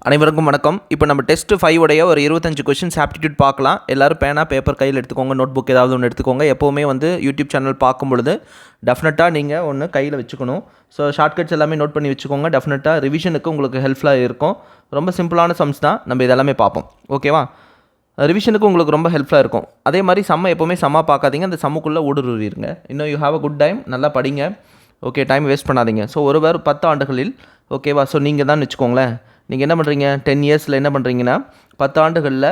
அனைவருக்கும் வணக்கம். இப்போ நம்ம டெஸ்ட் 5 உடைய ஒரு 25 கொஷின்ஸ் ஆப்டிடியூட் பார்க்கலாம். எல்லாரும் பேனா பேப்பர் கையில் எடுத்துக்கோங்க, நோட் புக் ஏதாவது ஒன்று எடுத்துக்கோங்க. எப்போவுமே வந்து யூடியூப் சேனல் பார்க்கும் பொழுது டெஃபினட்டாக நீங்கள் ஒன்று கையில் வச்சுக்கணும். ஸோ ஷார்ட்கட்ஸ் எல்லாமே நோட் பண்ணி வச்சுக்கோங்க. டெஃபினட்டாக ரிவிஷனுக்கு உங்களுக்கு ஹெல்ப்ஃபுல்லாக இருக்கும். ரொம்ப சிம்பிளான சம்ஸ் தான், நம்ம இதெல்லாமே பார்ப்போம். ஓகேவா? ரிவிஷனுக்கு உங்களுக்கு ரொம்ப ஹெல்ப்ஃபுல்லாக இருக்கும். அதே மாதிரி சம்மை எப்போவுமே சம்மா பார்க்காதீங்க, அந்த சம்முக்குள்ளே ஊடுருவிடுங்க. இன்னும் you have a good time, நல்லா படிங்க. ஓகே, டைம் வேஸ்ட் பண்ணாதீங்க. ஸோ ஒருவர் 10 ஆண்டுகளில், ஓகேவா? ஸோ நீங்கள் தான் வச்சுக்கோங்களேன். நீங்கள் என்ன பண்ணுறீங்க, 10 இயர்ஸில் என்ன பண்ணுறீங்கன்னா 10 ஆண்டுகளில்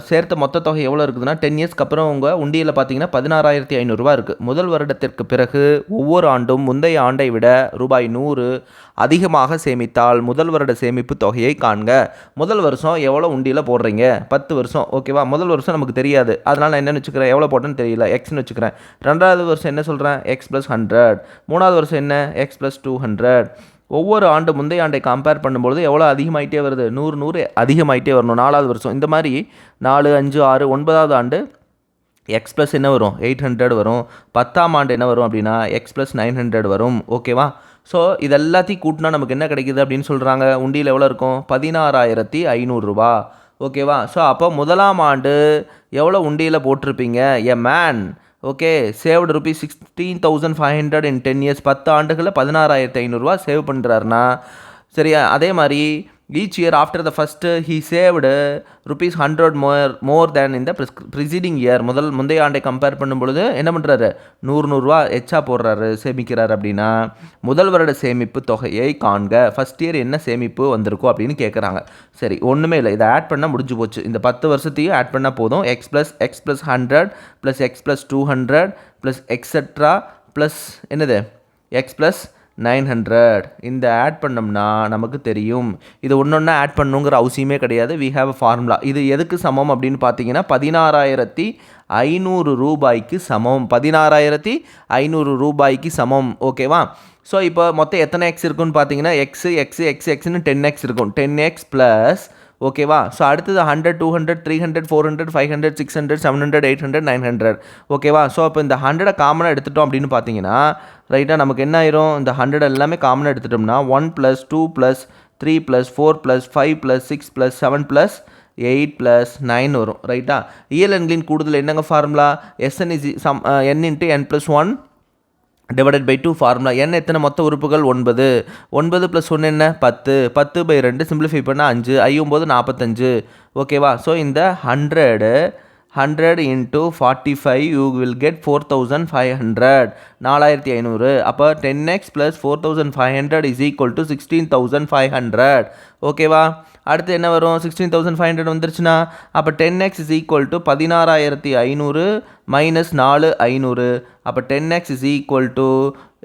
சேர்த்த மொத்த தொகை எவ்வளோ இருக்குதுன்னா 10 இயர்ஸ்க்கு அப்புறம் உங்கள் உண்டியில் பார்த்தீங்கன்னா 16,500 இருக்குது. முதல் வருடத்திற்கு பிறகு ஒவ்வொரு ஆண்டும் முந்தைய ஆண்டை விட ரூபாய் 100 அதிகமாக சேமித்தால் முதல் வருட சேமிப்பு தொகையை காண்க. முதல் வருஷம் எவ்வளோ உண்டியில் போடுறீங்க? 10 வருஷம். ஓகேவா? முதல் வருஷம் நமக்கு தெரியாது, அதனால் நான் என்னென்னு வச்சுக்கிறேன், எவ்வளோ போட்டேன்னு தெரியல, எக்ஸ்னு வச்சுக்கிறேன். ரெண்டாவது வருஷம் என்ன சொல்கிறேன், எக்ஸ் ப்ளஸ் 100. மூணாவது வருஷம் என்ன, எக்ஸ் ப்ளஸ் 200. ஒவ்வொரு ஆண்டு முந்தைய ஆண்டை கம்பேர் பண்ணும்பொழுது எவ்வளோ அதிகமாகிட்டே வருது, 100 அதிகமாகிட்டே வரணும். நாலாவது வருஷம் இந்த மாதிரி 4, 5, 6, 9வது ஆண்டு எக்ஸ் ப்ளஸ் என்ன வரும், 800 வரும். 10ஆம் ஆண்டு என்ன வரும் அப்படின்னா எக்ஸ் ப்ளஸ் 900 வரும். ஓகேவா? ஸோ இது எல்லாத்தையும் கூட்டினா நமக்கு என்ன கிடைக்குது அப்படின்னு சொல்கிறாங்க, உண்டியில் எவ்வளோ இருக்கும், 16,500 ரூபா. ஓகேவா? ஸோ அப்போ முதலாம் ஆண்டு எவ்வளோ உண்டியில் போட்டிருப்பீங்க, a man okay saved rupees 16,500 in 10 years. 10 ஆண்டுகளில் 16,500 சேவ் பண்ணுறாருனா சரியா? அதே மாதிரி each year after the first he saved rupees 100 more than in the preceding year. முந்தைய ஆண்டை கம்பேர் பண்ணும்பொழுது என்ன பண்ணுறாரு, 100 எச்சா போடுறாரு, சேமிக்கிறார். அப்படின்னா முதல் வருட சேமிப்பு தொகையை காண்க. ஃபஸ்ட் இயர் என்ன சேமிப்பு வந்திருக்கும் அப்படின்னு கேட்குறாங்க. சரி, ஒன்றுமே இல்லை, இதை ஆட் பண்ணால் முடிஞ்சு போச்சு. இந்த 10 வருஷத்தையும் ஆட் பண்ணால் போதும். X plus 100 plus X plus 200 plus etcetera plus என்னது எக்ஸ் ப்ளஸ் 900. இந்த ஆட் பண்ணோம்னா நமக்கு தெரியும். இது ஒன்றொன்னா ஆட் பண்ணுங்கிற அவசியமே கிடையாது. We have a formula. இது எதுக்கு சமம் அப்படின்னு பார்த்தீங்கன்னா 16,500 ரூபாய்க்கு சமம். 16,500 ரூபாய்க்கு சமம். ஓகேவா? ஸோ இப்போ மொத்தம் எத்தனை எக்ஸ் இருக்குன்னு பார்த்தீங்கன்னா எக்ஸ்னு 10x இருக்கும். 10x ப்ளஸ் ஓகேவா? ஸோ அடுத்தது 100, 200, 300, 400, 500, 600, 700, 800, 900. ஓகேவா? ஸோ அப்போ இந்த 100 காமனாக எடுத்துட்டோம் அப்படின்னு பார்த்தீங்கன்னா ரைட்டாக நமக்கு என்ன ஆயிரும், இந்த 100 எல்லாமே காமனாக எடுத்துட்டோம்னா 1 + 2 + 3 + 4 + 5 + 6 + 7 + 8 + 9 வரும். ரைட்டா? இயல் எண்களின் கூடுதல் என்னங்க formula, n × n + 1 divided by 2 formula. n எத்தனை மொத்த உறுப்புகள், 9. 9 + 1 என்ன, 10. 10/2 சிம்பிளிஃபை பண்ணால் 5. 9 45. ஓகேவா? ஸோ இந்த 100 into 45 you will get 4,500. 4,500. அப்போ 10x + 4,500 is equal to 16,500. ஓகேவா? அடுத்து என்ன வரும், 16,500 வந்துருச்சுன்னா அப்போ 10x is equal to 16,500 minus 4,500. அப்போ 10x is equal to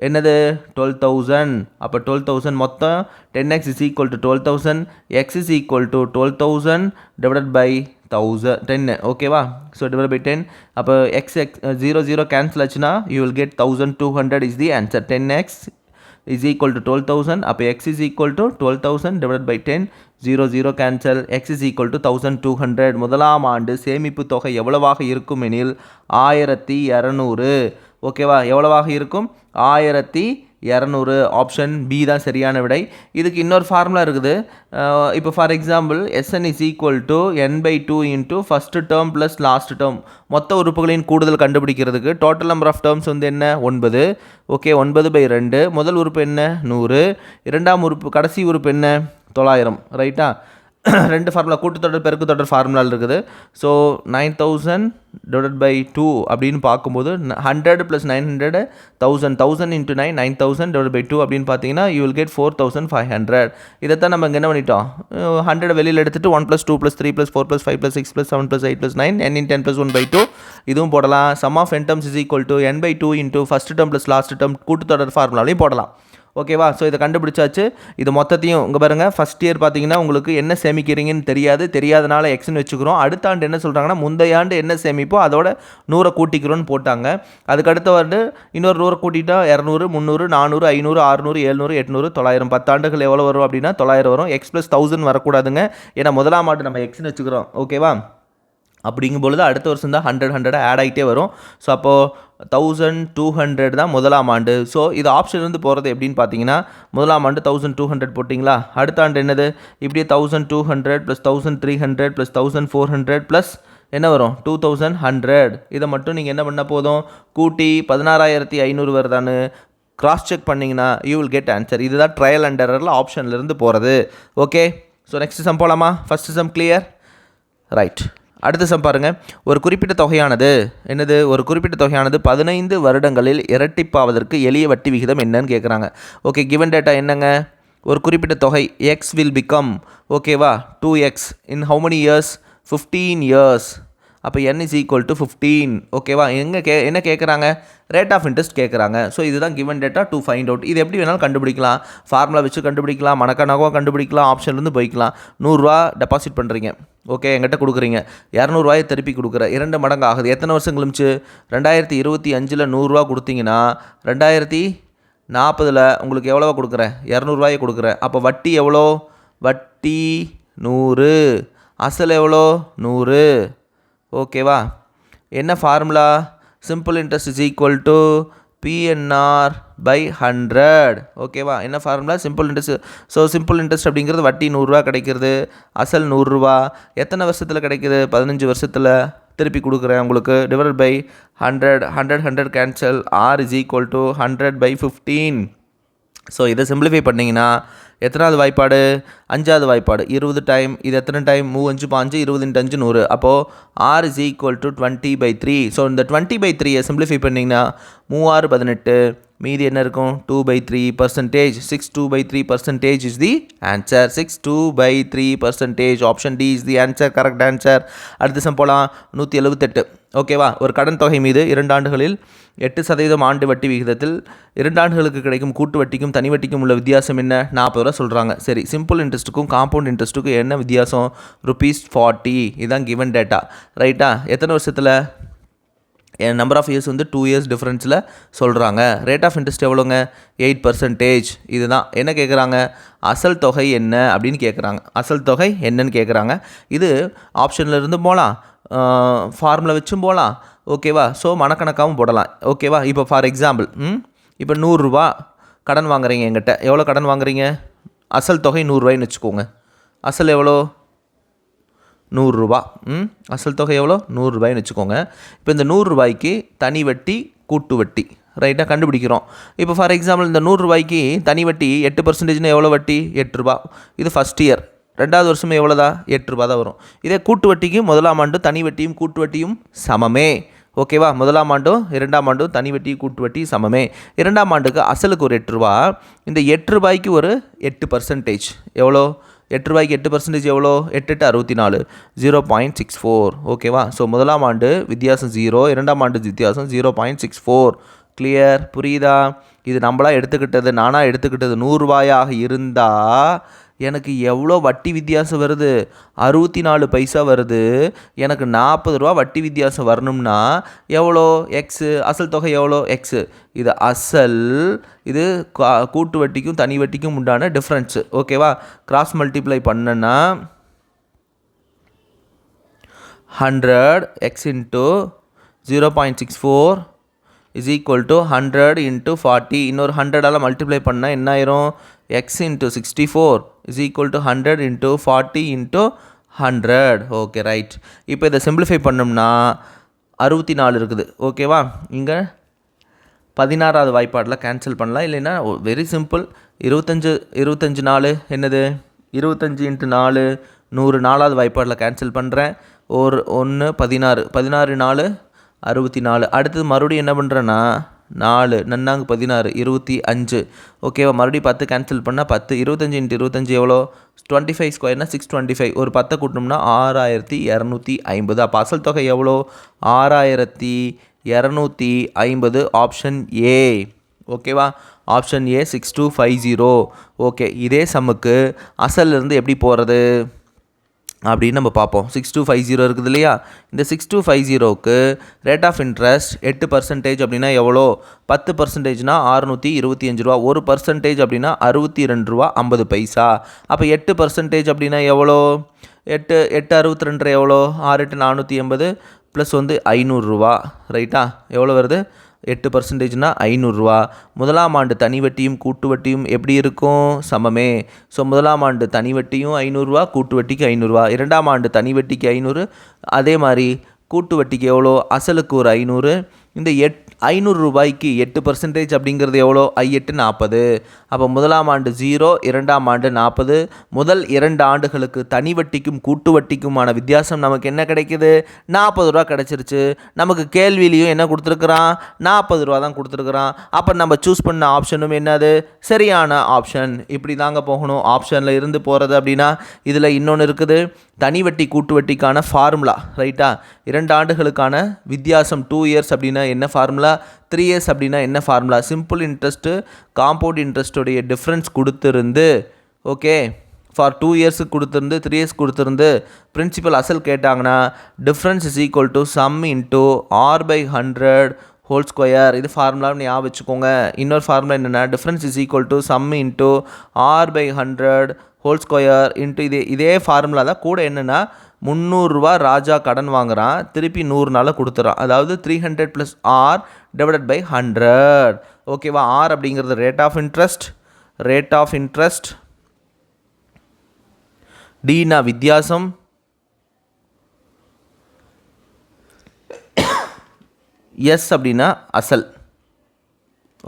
என்னது, 12,000. அப்போ 12,000 மொத்தம் 10x is equal to 12,000. x is equal to 12,000 divided by 10. ஓகேவா? So divide by 10. அப்போ x 0 கேன்சல் ஆச்சுன்னா you will get 1,200 is the answer. 10x is equal to 12,000. அப்போ x is equal to 12,000 divided by 10. 0 cancel. x is equal to 1,200. முதலாம் ஆண்டு சேமிப்பு தொகை எவ்வளவாக இருக்கும் எனில் 1,200. ஓகேவா? எவ்வளவாக இருக்கும், 1,200. ஆப்ஷன் பி தான் சரியான விடை. இதுக்கு இன்னொரு ஃபார்முலா இருக்குது. இப்போ for example Sn is equal to n/2 into first term plus last term. மொத்த உறுப்புகளின் கூடுதல் கண்டுபிடிக்கிறதுக்கு டோட்டல் நம்பர் ஆஃப் டேர்ம்ஸ் வந்து என்ன, 9. ஓகே, 9/2. முதல் உறுப்பு என்ன, 100. இரண்டாம் உறுப்பு கடைசி உறுப்பு என்ன, 900. ரைட்டா? ரெண்டு ஃபார்முலா, கூட்டுத்தொடர் பெருக்கு தொடர் ஃபார்முலாவில் இருக்குது. ஸோ 9,000 டிவைடட் பை 2 அப்படின்னு பார்க்கும்போது 100 + 900 1000 into 9 9,000 டிவைட் பை 2 அப்படின்னு பார்த்தீங்கன்னா you will get 4,500. இதைத்தான் நம்ம இங்கே என்ன பண்ணிட்டோம், 100 வெளியில் எடுத்துகிட்டு 1 + 2 + 3 + 4 + 5 + 6 + 7 + 8 + 9 n × n + 1/2 இதுவும் போடலாம். Sum of n terms is equal to n/2 into first term plus last term கூட்டுத்தொடர் ஃபார்முலாலையும் போடலாம். ஓகேவா? ஸோ இதை கண்டுபிடிச்சாச்சு. இது மொத்தத்தையும் இங்கே பாருங்கள், ஃபஸ்ட் இயர் பார்த்தீங்கன்னா உங்களுக்கு என்ன சேமிக்கிறீங்கன்னு தெரியாதனால எக்ஸ்னு வச்சுக்கிறோம். அடுத்த ஆண்டு என்ன சொல்கிறாங்கன்னா முந்தைய ஆண்டு என்ன சேமிப்போ அதோட 100 கூட்டிக்கிறோன்னு போட்டாங்க. அதுக்கு அடுத்த ஆண்டு இன்னொரு 100 கூட்டிட்டா 200, 300, 400, 500, 600, 700, 800, 900. 10 ஆண்டுகள் எவ்வளோ வரும் அப்படின்னா 900 வரும். எக்ஸ் + 1000 வரக்கூடாதுங்க, ஏன்னா முதலாம் ஆண்டு நம்ம எக்ஸ்னு வச்சுக்கிறோம். ஓகேவா? அப்படிங்கும்பொழுது அடுத்த வருஷம் தான் 100 ஆட் ஆகிட்டே வரும். ஸோ அப்போது 1200 தான் முதலாம் ஆண்டு. ஸோ இது ஆப்ஷன்லேருந்து போகிறது எப்படின்னு பார்த்தீங்கன்னா, முதலாம் ஆண்டு 1200 போட்டிங்களா, அடுத்த ஆண்டு என்னது இப்படியே 1200 + 1300 + 1400 ப்ளஸ் என்ன வரும் 2100. இதை மட்டும் நீங்கள் என்ன பண்ணால் போதும், கூட்டி 16500 வருதான்னு கிராஸ் செக் பண்ணிங்கன்னா யூ வில் கெட் ஆன்சர். இதுதான் ட்ரையல் அண்ட் எரரில் ஆப்ஷன்லேருந்து போகிறது. ஓகே, ஸோ நெக்ஸ்ட் சம் போகலாமா? First some clear, right. அடுத்த சம் பாருங்கள். ஒரு குறிப்பிட்ட தொகையானது என்னது, ஒரு குறிப்பிட்ட தொகையானது 15 வருடங்களில் இரட்டிப்பாவதற்கு எளிய வட்டி விகிதம் என்னன்னு கேட்குறாங்க. ஓகே, கிவன் டேட்டா என்னங்க, ஒரு குறிப்பிட்ட தொகை எக்ஸ் வில் பிகம் ஓகேவா 2x in how many years 15 years. அப்போ n is equal to 15. ஓகேவா, என்ன கேட்குறாங்க, ரேட் ஆஃப் இன்ட்ரெஸ்ட் கேட்குறாங்க. ஸோ இதுதான் given data to find out. இது எப்படி வேணாலும் கண்டுபிடிக்கலாம், ஃபார்முலா வச்சு கண்டுபிடிக்கலாம், மணக்கணக்காக கண்டுபிடிக்கலாம், ஆப்ஷன்லேருந்து போய்க்கலாம். 100 ரூபா டெபாசிட் பண்ணுறீங்க, ஓகே, என்கிட்ட கொடுக்குறீங்க, 200 ரூபாயை திருப்பி கொடுக்குற, 2 மடங்கு ஆகுது. எத்தனை வருஷம் கழிச்சு, 2025 100 ரூபா கொடுத்தீங்கன்னா 2040 உங்களுக்கு எவ்வளோவா கொடுக்குறேன், 200 ரூபாயை கொடுக்குறேன். அப்போ வட்டி எவ்வளோ, வட்டி 100, அசல் எவ்வளோ 100. ஓகேவா, என்ன formula, simple interest is equal to PNR by 100. ஓகேவா, என்ன formula, simple interest. So simple interest அப்படிங்கிறது வட்டி 100 ரூபா கிடைக்கிறது, அசல் 100 ரூபா. எத்தனை வருஷத்தில் கிடைக்குது, 15 வருஷத்தில் திருப்பி கொடுக்குறேன் உங்களுக்கு. Divided by 100 cancel, R is equal to 100/15. So இதை சிம்பிளிஃபை பண்ணிங்கன்னா எத்தனாவது வாய்ப்பாடு, 5வது வாய்ப்பாடு. 20 டைம், இது எத்தனை டைம், 3 5 5, 20 × 5 100. அப்போது R is equal to 20/3. So இந்த 20/3 சிம்பிளிஃபை பண்ணிங்கன்னா 3 6 18, மீதி என்ன இருக்கும் 2/3%. 62/3% is the answer. 62/3%. Option D is the answer, correct answer. அடுத்த சம் போகலாம். 178. ஓகேவா, ஒரு கடன் தொகை மீது 2 ஆண்டுகளில் 8% ஆண்டு வட்டி விகிதத்தில் 2 ஆண்டுகளுக்கு கிடைக்கும் கூட்டு வட்டிக்கும் தனி வட்டிக்கும் உள்ள வித்தியாசம் என்ன, 40 ரூபா சொல்கிறாங்க. சரி, சிம்பிள் இன்ட்ரெஸ்ட்டுக்கும் காம்பவுண்ட் இன்ட்ரெஸ்ட்டுக்கும் என்ன வித்தியாசம், ₹40. இதுதான் கிவன் டேட்டா, ரைட்டா. எத்தனை வருஷத்தில், நம்பர் ஆஃப் இயர்ஸ் வந்து 2 இயர்ஸ் டிஃப்ரென்ஸில் சொல்கிறாங்க. ரேட் ஆஃப் இன்ட்ரெஸ்ட் எவ்வளோங்க, 8%. இதுதான் என்ன கேட்குறாங்க, அசல் தொகை என்ன அப்படின்னு கேட்குறாங்க. அசல் தொகை என்னன்னு கேட்குறாங்க. இது ஆப்ஷனில் இருந்து போகலாம், ஃபார்முலா வச்சும் போகலாம். ஓகேவா, ஸோ மனக்கணக்காகவும் போடலாம். ஓகேவா, இப்போ ஃபார் எக்ஸாம்பிள் இப்போ 100 ரூபா கடன் வாங்குறீங்க எங்கிட்ட. எவ்வளோ கடன் வாங்குறீங்க, அசல் தொகை 100 ரூபாய்ன்னு வச்சுக்கோங்க. அசல் எவ்வளோ, 100 ரூபா. அசல் தொகை எவ்வளோ, 100 ரூபாய்ன்னு வச்சுக்கோங்க. இப்போ இந்த 100 ரூபாய்க்கு தனி வட்டி கூட்டு வட்டி ரைட்டாக கண்டுபிடிக்கிறோம். இப்போ ஃபார் எக்ஸாம்பிள் இந்த 100 ரூபாய்க்கு தனி வட்டி 8%. எவ்வளோ வட்டி, 8 ரூபா. இது ஃபஸ்ட் இயர். 2வது வருஷமே எவ்வளோதா, 8 ரூபா தான் வரும். இதே கூட்டு வட்டிக்கும் முதலாம் ஆண்டு தனி வட்டியும் கூட்டு வட்டியும் சமமே. ஓகேவா, முதலாம் ஆண்டும் 2ஆம் ஆண்டும் தனி வட்டி கூட்டு வட்டி சமமே. 2ஆம் ஆண்டுக்கு அசலுக்கு ஒரு 8 ரூபா, இந்த 8 ரூபாய்க்கு ஒரு 8%. எவ்வளோ, 8 ரூபாய்க்கு 8% எவ்வளோ, 8 8 64, 0.64. ஓகேவா, ஸோ முதலாம் ஆண்டு வித்தியாசம் 0, 2ஆம் ஆண்டு வித்தியாசம் 0.64. கிளியர், புரியுதா. இது நம்மளாக எடுத்துக்கிட்டது, நானாக எடுத்துக்கிட்டது 100 ரூபாயாக இருந்தால் எனக்கு எவ்வளோ வட்டி வித்தியாசம் வருது, 64 பைசா வருது. எனக்கு 40 ரூபா வட்டி வித்தியாசம் வரணும்னா எவ்வளோ, எக்ஸு. அசல் தொகை எவ்வளோ, எக்ஸு. இது அசல், இது கூட்டு வட்டிக்கும் தனி வட்டிக்கும் உண்டான டிஃப்ரென்ஸு. ஓகேவா, கிராஸ் மல்டிப்ளை பண்ணனா 100 x into 0.64 is equal to 100 into 40. இன்னொரு 100ஆல் மல்டிப்ளை பண்ணால் என்ன ஆயிரும், x into 64 is equal to 100 into 40 into 100. Okay, right. இப்போ இதை சிம்பிளிஃபை பண்ணோம்னா 64 இருக்குது. ஓகேவா, இங்கே 16வது வாய்ப்பாடில் கேன்சல் பண்ணலாம். இல்லைன்னா வெரி சிம்பிள், 25 4 என்னது, 25 × 4 100. 4வது வாய்ப்பாடில் கேன்சல் பண்ணுறேன். ஒரு 1 16, 16 4 64. அடுத்தது மறுபடியும் என்ன பண்ணுறேன்னா 4 நன்னாங்க 16 25. ஓகேவா, மறுபடியும் 10 கேன்சல் பண்ணால் 10. 25 × 25 எவ்வளோ, 25 ஸ்கொயர்னா 625. ஒரு 10 கூட்டணும்னா 6250. அப்போ அசல் தொகை எவ்வளோ, 6250. Option A. ஓகேவா, ஆப்ஷன் ஏ 6250. ஓகே, இதே சம்முக்கு அசல்லேருந்து எப்படி போகிறது அப்படின்னு நம்ம பார்ப்போம். 6250 இருக்குது இல்லையா, இந்த 6250க்கு ரேட் ஆஃப் இன்ட்ரெஸ்ட் 8% அப்படின்னா எவ்வளோ, 10%னா 625 ரூபா, 1% அப்படின்னா 62 ரூபா 50 பைசா. அப்போ 8% அப்படின்னா எவ்வளோ, எட்டு எட்டு 62 எவ்வளோ 6 8 480 ப்ளஸ் வந்து 500 ரைட்டா எவ்வளோ வருது 8%னா 500 முதலாம் ஆண்டு தனி வட்டியும் கூட்டு வட்டியும் எப்படி இருக்கும் சமமே ஸோ முதலாம் ஆண்டு தனி வட்டியும் 500 கூட்டு வட்டிக்கு 500 இரண்டாம் ஆண்டு தனி வட்டிக்கு 500 அதே மாதிரி கூட்டு வட்டிக்கு எவ்வளோ அசலுக்கு ஒரு 500 இந்த 500 ரூபாய்க்கு 8% அப்படிங்கிறது எவ்வளோ 8 40 அப்போ முதலாம் ஆண்டு 0 இரண்டாம் ஆண்டு 40 முதல் 2 ஆண்டுகளுக்கு தனி வட்டிக்கும் கூட்டு வட்டிக்குமான வித்தியாசம் நமக்கு என்ன கிடைக்குது 40 ரூபா கிடைச்சிருச்சு நமக்கு கேள்வியிலையும் என்ன கொடுத்துருக்குறான் 40 ரூபா தான் கொடுத்துருக்குறான் அப்போ நம்ம சூஸ் பண்ண ஆப்ஷனும் என்னது சரியான ஆப்ஷன் இப்படி தாங்க போகணும் ஆப்ஷனில் இருந்து போகிறது அப்படின்னா இதில் இன்னொன்று இருக்குது தனி வட்டி கூட்டு வட்டிக்கான ஃபார்முலா ரைட்டா 2 ஆண்டுகளுக்கான வித்தியாசம் 2 இயர்ஸ் அப்படின்னா என்ன ஃபார்முலா 3 இயர்ஸ் அப்படின்னா என்ன ஃபார்முலா சிம்பிள் இன்ட்ரெஸ்ட்டு காம்பவுண்ட் இன்ட்ரெஸ்ட்டோடைய டிஃப்ரென்ஸ் கொடுத்துருந்து ஓகே ஃபார் 2 இயர்ஸுக்கு கொடுத்துருந்து 3 இயர்ஸ் கொடுத்துருந்து பிரின்சிபல் அசல் கேட்டாங்கன்னா difference is equal to sum into R/100 whole square இது ஃபார்முலான்னு ஞாபகம் வச்சுக்கோங்க இன்னொரு ஃபார்முலா என்னென்னா difference is equal to sum into R/100 whole square into இதே ஃபார்முலா தான் கூட என்னென்னா 300 ராஜா கடன் வாங்குகிறான் திருப்பி 100 நாளில் கொடுத்துறான் அதாவது 300 + R டிவைடட் பை 100 ஓகேவா R அப்படிங்கிறது ரேட் ஆஃப் இன்ட்ரெஸ்ட் டினா வித்தியாசம் எஸ் அப்படின்னா அசல்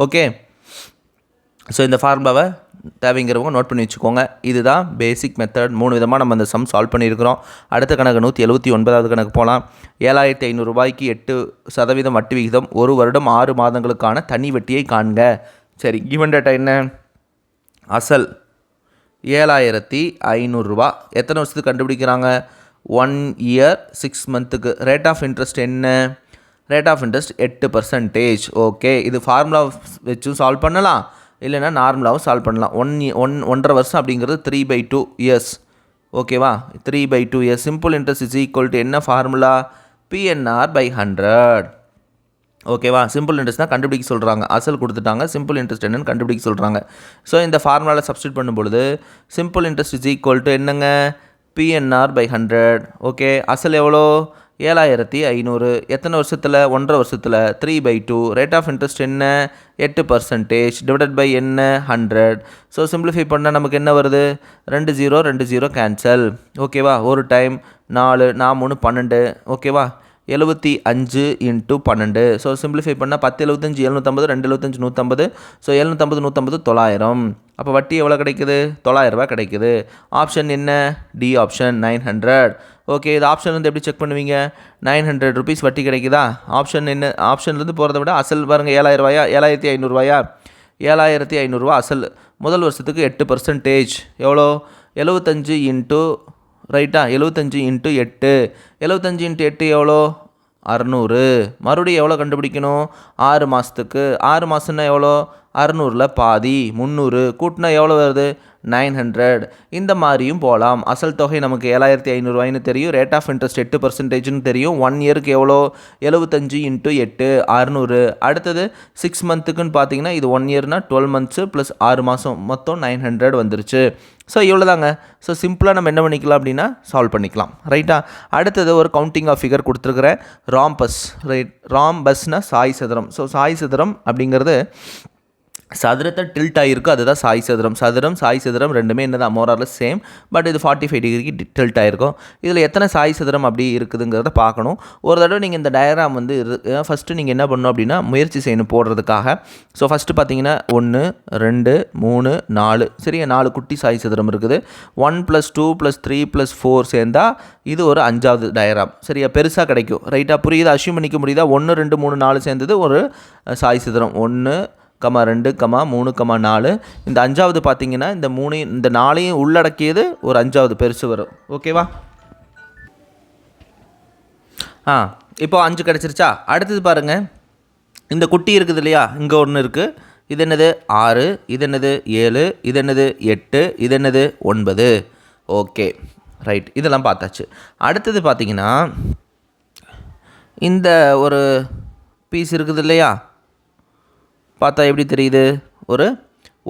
ஓகே ஸோ இந்த ஃபார்முலாவை தேவைங்கிறவங்க நோட் பண்ணி வச்சுக்கோங்க இதுதான் பேசிக் மெத்தட் 3 விதமாக நம்ம அந்த சம் சால்வ் பண்ணியிருக்கிறோம் அடுத்த கணக்கு 179வது கணக்கு போகலாம் 7500 ரூபாய்க்கு 8% வட்டி விகிதம் 1 வருடம் 6 மாதங்களுக்கான தனி வட்டியை காண்க சரி கிவன் டேட்டா என்ன அசல் 7500 ரூபா எத்தனை வருஷத்துக்கு கண்டுபிடிக்கிறாங்க 1 இயர் 6 மந்த்துக்கு ரேட் ஆஃப் இன்ட்ரெஸ்ட் என்ன ரேட் ஆஃப் இன்ட்ரெஸ்ட் 8% ஓகே இது ஃபார்முலா வச்சும் சால்வ் பண்ணலாம் இல்லைனா நார்மலாகவும் சால்வ் பண்ணலாம் 1.5 வருஷம் அப்படிங்கிறது 3/2 இயர்ஸ் ஓகேவா 3/2 years simple interest is equal to என்ன ஃபார்முலா PNR/100 ஓகேவா சிம்பிள் இன்ட்ரெஸ்ட் தான் கண்டுபிடிக்க சொல்கிறாங்க அசல் கொடுத்துட்டாங்க சிம்பிள் இன்ட்ரெஸ்ட் என்னன்னு கண்டுபிடிக்க சொல்கிறாங்க ஸோ இந்த ஃபார்முலாவில் சப்ஸ்டியூட் பண்ணும்பொழுது simple interest is equal to என்னங்க PNR/100 ஓகே அசல் எவ்வளோ 7500 எத்தனை வருஷத்தில் 1.5 வருஷத்தில் 3/2 ரேட் ஆஃப் இன்ட்ரெஸ்ட் என்ன 8% டிவைடட் பை என்ன 100 ஸோ சிம்பிளிஃபை பண்ணால் நமக்கு என்ன வருது 2 0 கேன்சல் ஓகேவா ஒரு டைம் 4 3 12 ஓகேவா 75 × 12 ஸோ சிம்பிளிஃபை பண்ணால் 10 75 750 2 75 150 ஸோ 750 150 900 அப்போ வட்டி எவ்வளோ கிடைக்குது 900 ரூபா கிடைக்குது ஆப்ஷன் என்ன டி ஆப்ஷன் 900 ஓகே இது ஆப்ஷன் வந்து எப்படி செக் பண்ணுவீங்க 900 ருபீஸ் வட்டி கிடைக்குதா ஆப்ஷன் என்ன ஆப்ஷன்லேருந்து போகிறத விட அசல் பாருங்கள் 7000 ரூபாயா 7500 ரூபாயா 7500 ரூபா அசல் முதல் வருஷத்துக்கு 8% எவ்வளோ 75 இன்ட்டு ரைட்டா 75 × 8 75 × 8 எவ்வளோ 600 மறுபடியும் எவ்வளோ கண்டுபிடிக்கணும் 6 மாதத்துக்கு 6 மாதம்னா எவ்வளோ 600ல் பாதி 300 கூட்டினா எவ்வளோ வருது 900 இந்த மாதிரியும் போகலாம் அசல் தொகை நமக்கு 7500 ரூபாய்னு தெரியும் ரேட் ஆஃப் இன்ட்ரெஸ்ட் 8%ன்னு தெரியும் 1 இயருக்கு எவ்வளோ 75 × 8 600 அடுத்தது 6 மந்த்துக்குன்னு பார்த்தீங்கன்னா இது 1 இயர்னா 12 மந்த்ஸு ப்ளஸ் 6 மாதம் மொத்தம் 900 வந்துருச்சு ஸோ இவ்வளோ தாங்க ஸோ சிம்பிளாக நம்ம என்ன பண்ணிக்கலாம் அப்படின்னா சால்வ் பண்ணிக்கலாம் ரைட்டா அடுத்தது ஒரு கவுண்டிங் ஆஃப் ஃபிகர் கொடுத்துருக்குறேன் ராம்பஸ் ரைட் ராம்பஸ்னால் சாய் சதுரம் ஸோ சாய் சதுரம் அப்படிங்கிறது சதுரத்தை டில்ட் ஆகிருக்கு அதுதான் சாய் சதுரம் சாய் சதுரம் ரெண்டுமே என்ன தான் மோராரில் சேம் பட் இது 45 டிகிரிக்கு டில்ட் ஆகிருக்கும் இதில் எத்தனை சாய் சதுரம் அப்படி இருக்குதுங்கிறத பார்க்கணும் ஒரு தடவை நீங்கள் இந்த டயக்ராம் வந்து ஃபஸ்ட்டு நீங்கள் என்ன பண்ணணும் அப்படின்னா முயற்சி செய்யணும் போடுறதுக்காக ஸோ ஃபஸ்ட்டு பார்த்தீங்கன்னா 1 2 3 4 சரியா 4 குட்டி சாய் சதுரம் இருக்குது 1 + 2 + 3 + 4 சேர்ந்தால் இது ஒரு 5வது டயக்ராம் சரியா பெருசாக கிடைக்கும் ரைட்டாக புரியுது அஷ்யூம் பண்ணிக்க முடியுதா 1 2 3 4 சேர்ந்தது ஒரு சாய் சதுரம் 1 2 3 4 இந்த 5வது பார்த்தீங்கன்னா இந்த 3 இந்த 4ஐயும் உள்ளடக்கியது ஒரு 5வது பெருசு வரும் ஓகேவா இப்போ 5 கிடச்சிருச்சா அடுத்தது பாருங்கள் இந்த குட்டி இருக்குது இல்லையா இங்கே ஒன்று இருக்குது இது என்னது 6 இது என்னது 7 இது என்னது 8 இது என்னது 9 ஓகே ரைட் இதெல்லாம் பார்த்தாச்சு அடுத்தது பார்த்தீங்கன்னா இந்த ஒரு பீஸ் இருக்குது இல்லையா பார்த்தா எப்படி தெரியுது ஒரு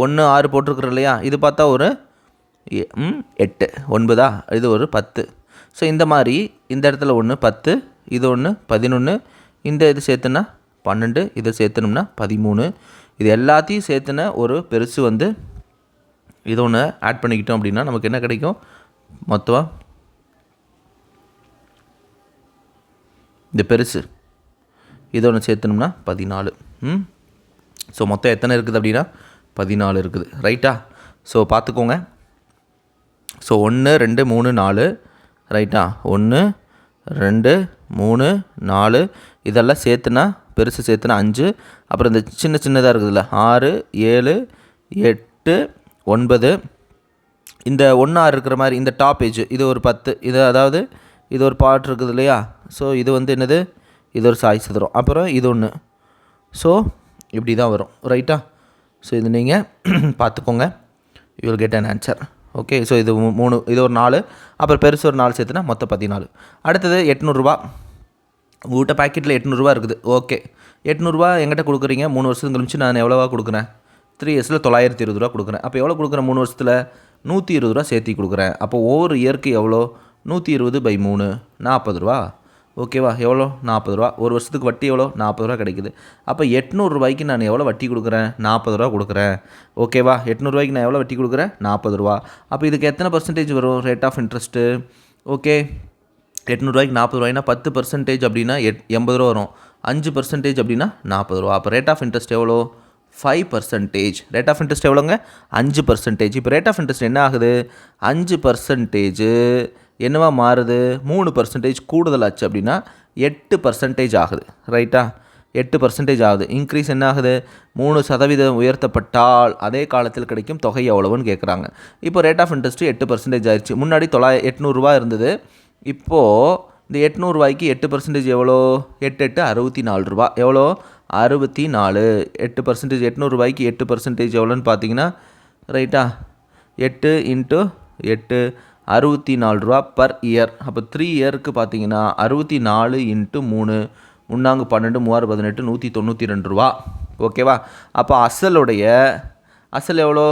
1 6 போட்டிருக்குறோம் இல்லையா இது பார்த்தா ஒரு 8 9 இது ஒரு 10 ஸோ இந்த மாதிரி இந்த இடத்துல ஒன்று 10, இது ஒன்று 11, இந்த இது சேர்த்துனா 12, இதை சேர்த்தணும்னா 13. இது எல்லாத்தையும் சேர்த்துன ஒரு பெருசு வந்து இது ஒன்று ஆட் பண்ணிக்கிட்டோம் அப்படின்னா நமக்கு என்ன கிடைக்கும்? மொத்தமாக இந்த பெருசு இது ஒன்று சேர்த்தணும்னா 14. ஸோ மொத்தம் எத்தனை இருக்குது அப்படின்னா 14 இருக்குது. ரைட்டா? ஸோ பார்த்துக்கோங்க. ஸோ 1 2 3 4 ரைட்டா? 1 2 3 4 இதெல்லாம் சேர்த்துனா பெருசு சேர்த்துனா 5. அப்புறம் இந்த சின்ன சின்னதாக இருக்குதுல்ல 6 7 8 9. இந்த 1 6 இருக்கிற மாதிரி இந்த டாப் ஏஜ் இது ஒரு 10. இது அதாவது இது ஒரு பாட் இருக்குது இல்லையா? ஸோ இது வந்து என்னது? இது ஒரு சாய் சதுரம். அப்புறம் இது ஒன்று. ஸோ இப்படி தான் வரும். ரைட்டா? ஸோ இது நீங்கள் பார்த்துக்கோங்க. You will get an answer. Okay. So இது 3, இது ஒரு 4, அப்புறம் பெருசு ஒரு 4 சேர்த்துனா மொத்தம் 14. அடுத்தது 800 உங்கள்கிட்ட பாக்கெட்டில் 800 இருக்குது. ஓகே. 800 எங்கிட்ட கொடுக்குறீங்க. 3 வருஷத்துக்கு கழிச்சு நான் எவ்வளோவா கொடுக்குறேன்? 3 இயர்ஸில் 920 கொடுக்குறேன். அப்போ எவ்வளோ கொடுக்குறேன்? 3 வருஷத்தில் 120 சேர்த்தி கொடுக்குறேன். அப்போ ஒவ்வொரு இயருக்கு எவ்வளோ? 120/3 40. ஓகேவா? எவ்வளோ? 40. ஒரு வருஷத்துக்கு வட்டி எவ்வளோ? 40 கிடைக்குது. அப்போ 800 நான் எவ்வளோ வட்டி கொடுக்குறேன்? 40 கொடுக்குறேன். ஓகேவா? 800 நான் எவ்வளோ வட்டி கொடுக்குறேன்? 40. அப்போ இதுக்கு எத்தனை பர்சன்டேஜ் வரும் ரேட் ஆஃப் இன்ட்ரெஸ்ட்டு? ஓகே. 800 40 10% அப்படின்னா 80 வரும். 5% அப்படின்னா 40. அப்போ ரேட் ஆஃப் இன்ட்ரெஸ்ட் எவ்வளோ? 5%. ரேட் ஆஃப் இன்ட்ரெஸ்ட் எவ்வளோங்க? 5%. இப்போ ரேட் ஆஃப் இன்ட்ரெஸ்ட் என்ன ஆகுது? 5% என்னவா மாறுது? 3% கூடுதலாச்சு அப்படின்னா 8% ஆகுது. ரைட்டா? 8% ஆகுது. இன்க்ரீஸ் என்ன ஆகுது? 3% உயர்த்தப்பட்டால் அதே காலத்தில் கிடைக்கும் தொகை எவ்வளவுன்னு கேட்குறாங்க. இப்போ ரேட் ஆஃப் இன்ட்ரெஸ்ட் 8% ஆயிடுச்சு. முன்னாடி 800 இருந்தது. இப்போது இந்த 800 8% எவ்வளோ? 8 8 64. எவ்வளோ? 64. 8%. 800 8% எவ்வளோன்னு பார்த்தீங்கன்னா ரைட்டா? 8 × 8 64 பர் இயர். அப்போ 3 இயருக்கு பார்த்தீங்கன்னா 64 × 3 3 12 3 18 192. ஓகேவா? அப்போ அசல் எவ்வளோ?